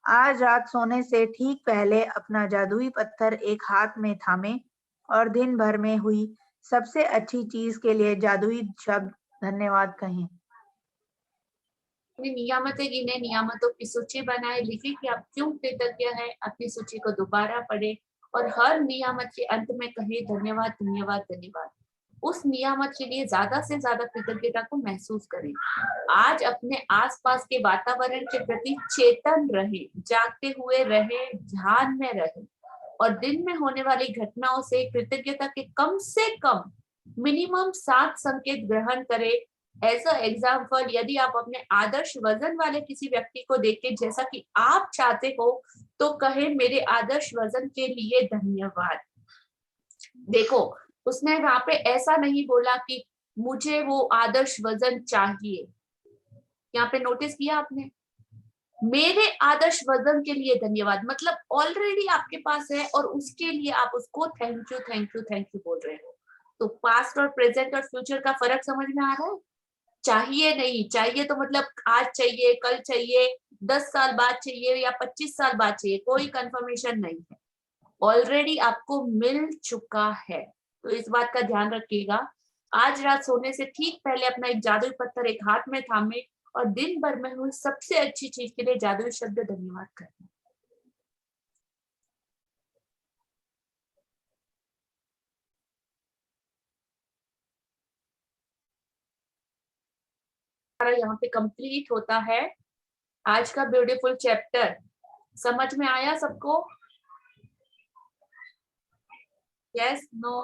आज रात सोने से ठीक पहले अपना जादुई पत्थर एक हाथ में थामें और दिन भर में हुई सबसे अच्छी चीज के लिए जादुई शब्द धन्यवाद कहें। अपनी नियामतें गिने, नियामतों की सूची बनाए, लिखे कि आप क्यों कृतज्ञ हैं। अपनी सूची को दोबारा पढ़े और हर नियामत के अंत में कहे धन्यवाद, धन्यवाद, धन्यवाद। उस नियामत के लिए ज्यादा से ज्यादा कृतज्ञता को महसूस करें। आज अपने आसपास के वातावरण के प्रति चेतन रहे, जागते हुए रहे, ध्यान में रहे और दिन में होने वाली घटनाओं से कृतज्ञता के कम से कम मिनिमम 7 संकेत ग्रहण करें। एज अ एग्जाम्पल, यदि आप अपने आदर्श वजन वाले किसी व्यक्ति को देखें जैसा कि आप चाहते हो, तो कहे मेरे आदर्श वजन के लिए धन्यवाद। देखो, उसने वहां पे ऐसा नहीं बोला कि मुझे वो आदर्श वजन चाहिए। यहाँ पे नोटिस किया आपने? मेरे आदर्श वजन के लिए धन्यवाद, मतलब ऑलरेडी आपके पास है और उसके लिए आप उसको thank you, thank you, thank you बोल रहे हो। तो पास्ट और प्रेजेंट और फ्यूचर का फर्क समझ में आ रहा है? चाहिए नहीं, चाहिए तो मतलब आज चाहिए, कल चाहिए, 10 साल बाद चाहिए या 25 साल बाद चाहिए, कोई कंफर्मेशन नहीं है। ऑलरेडी आपको मिल चुका है, तो इस बात का ध्यान रखिएगा। आज रात सोने से ठीक पहले अपना एक जादुई पत्थर एक हाथ में थामे और दिन भर में हुई सबसे अच्छी चीज के लिए जादुई शब्द धन्यवाद करना। यहाँ पे कंप्लीट होता है आज का ब्यूटीफुल चैप्टर। समझ में आया सबको? Yes, no?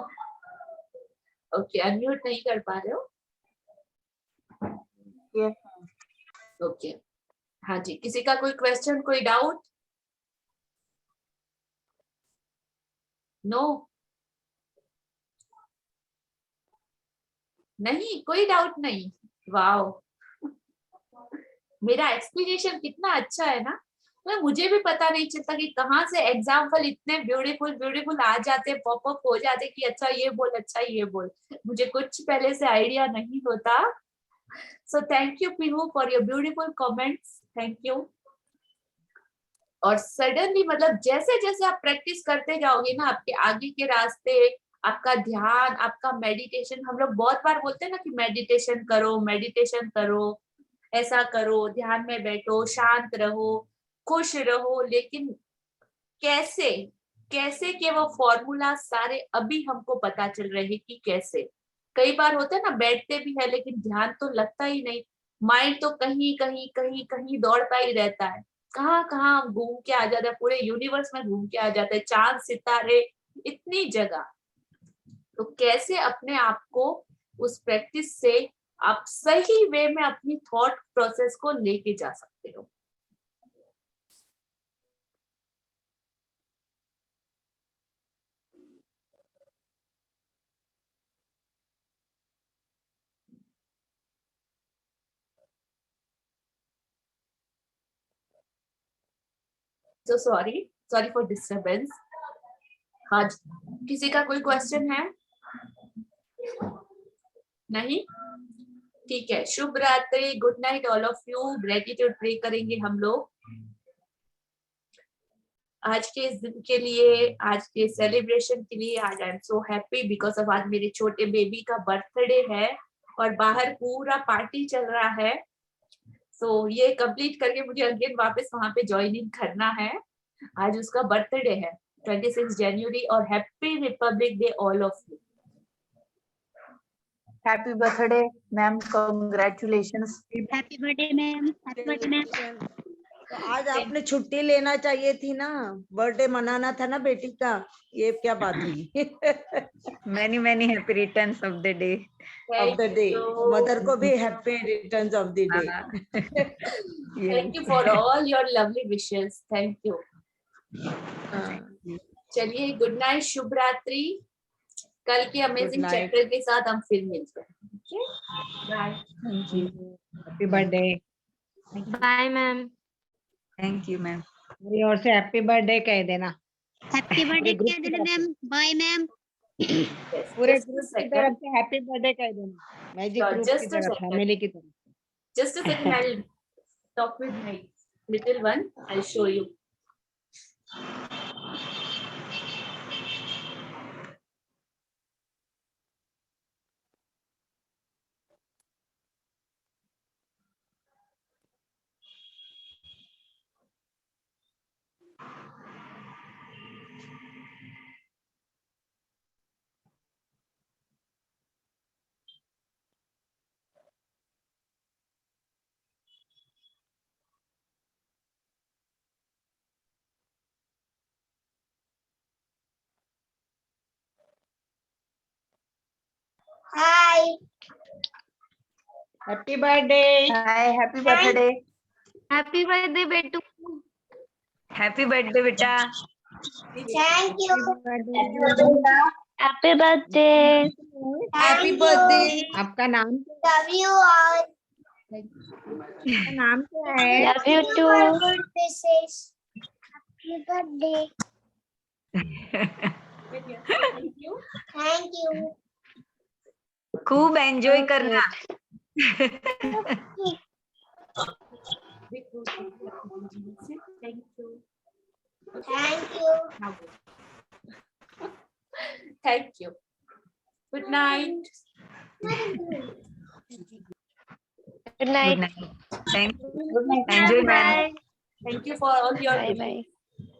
ओके, अनम्यूट नहीं कर पा रहे हो? ओके, हाँ जी, किसी का कोई क्वेश्चन, कोई डाउट? नो? नहीं, कोई डाउट नहीं? वाओ, मेरा एक्सप्लेनेशन कितना अच्छा है ना। तो मुझे भी पता नहीं चलता कि कहाँ से एग्जाम्पल इतने ब्यूटीफुल ब्यूटीफुल आ जाते, पॉपअप हो जाते कि अच्छा ये बोल, अच्छा ये बोल। मुझे कुछ पहले से आइडिया नहीं होता। So thank you Pihu for your beautiful comments, thank you. और सडनली मतलब जैसे जैसे आप प्रैक्टिस करते जाओगे ना, आपके आगे के रास्ते, आपका ध्यान, आपका मेडिटेशन, हम लोग बहुत बार बोलते हैं ना कि मेडिटेशन करो, मेडिटेशन करो, ऐसा करो, ध्यान में बैठो, शांत रहो, खुश रहो, लेकिन कैसे कैसे के वो फॉर्मूला सारे अभी हमको पता चल रहे हैं कि कैसे। कई बार होता है ना, बैठते भी है लेकिन ध्यान तो लगता ही नहीं, माइंड तो कहीं कहीं कहीं कहीं दौड़ता ही रहता है, कहाँ कहाँ घूम के आ जाता है, पूरे यूनिवर्स में घूम के आ जाता है, चांद सितारे इतनी जगह। तो कैसे अपने आप को उस प्रैक्टिस से आप सही वे में अपनी थॉट प्रोसेस को लेके जा सकते हो। So sorry for disturbance. हाँ, किसी का कोई क्वेश्चन है? नहीं? ठीक है, शुभ रात्रि, good night all of you. Gratitude pray करेंगे हम लोग आज के इस दिन के लिए, आज के सेलिब्रेशन के लिए। आज I am so happy because of आज मेरे छोटे बेबी का बर्थडे है और बाहर पूरा पार्टी चल रहा है। सो ये कंप्लीट करके मुझे अगेन वापस वहां पे ज्वाइनिंग करना है। आज उसका बर्थडे है 26 जनवरी और happy Republic day all of you. Happy birthday ma'am, congratulations. Happy birthday ma'am, happy birthday ma'am. तो आज आपने छुट्टी लेना चाहिए थी ना, बर्थडे मनाना था ना बेटी का, ये क्या बात हुई? many happy returns of the day. Of the day, mother को भी happy returns of the day. Thank you for all your lovely wishes, thank you. चलिए, गुड नाइट, शुभ रात्रि। कल के अमेजिंग चैप्टर के साथ हम फिर मिलते हैं। Bye. Happy birthday. Bye ma'am. Thank you ma'am. मेरी ओर से हैप्पी बर्थडे कह देना। हैप्पी बर्थडे कह देना मैम। Bye ma'am. पूरे ग्रुप की तरफ से हैप्पी बर्थडे कह देना, मैजिक ग्रुप की तरफ, फैमिली की तरफ। Just a second, I'll talk with my little one. I'll show you. Hi. Happy birthday. Hi, happy birthday. Happy birthday बेटू। Happy birthday बेटा। Thank you. Happy birthday. Happy birthday. आपका नाम love you all. आपका नाम क्या है? Love you too. Good wishes. Happy birthday. Thank you. Thank you. खूब enjoy करना। Thank you. Thank you. Thank you. Good night. Good night. Good night. Thank you. Good night. Enjoy, ma'am. Bye. Thank you for all your Bye bye.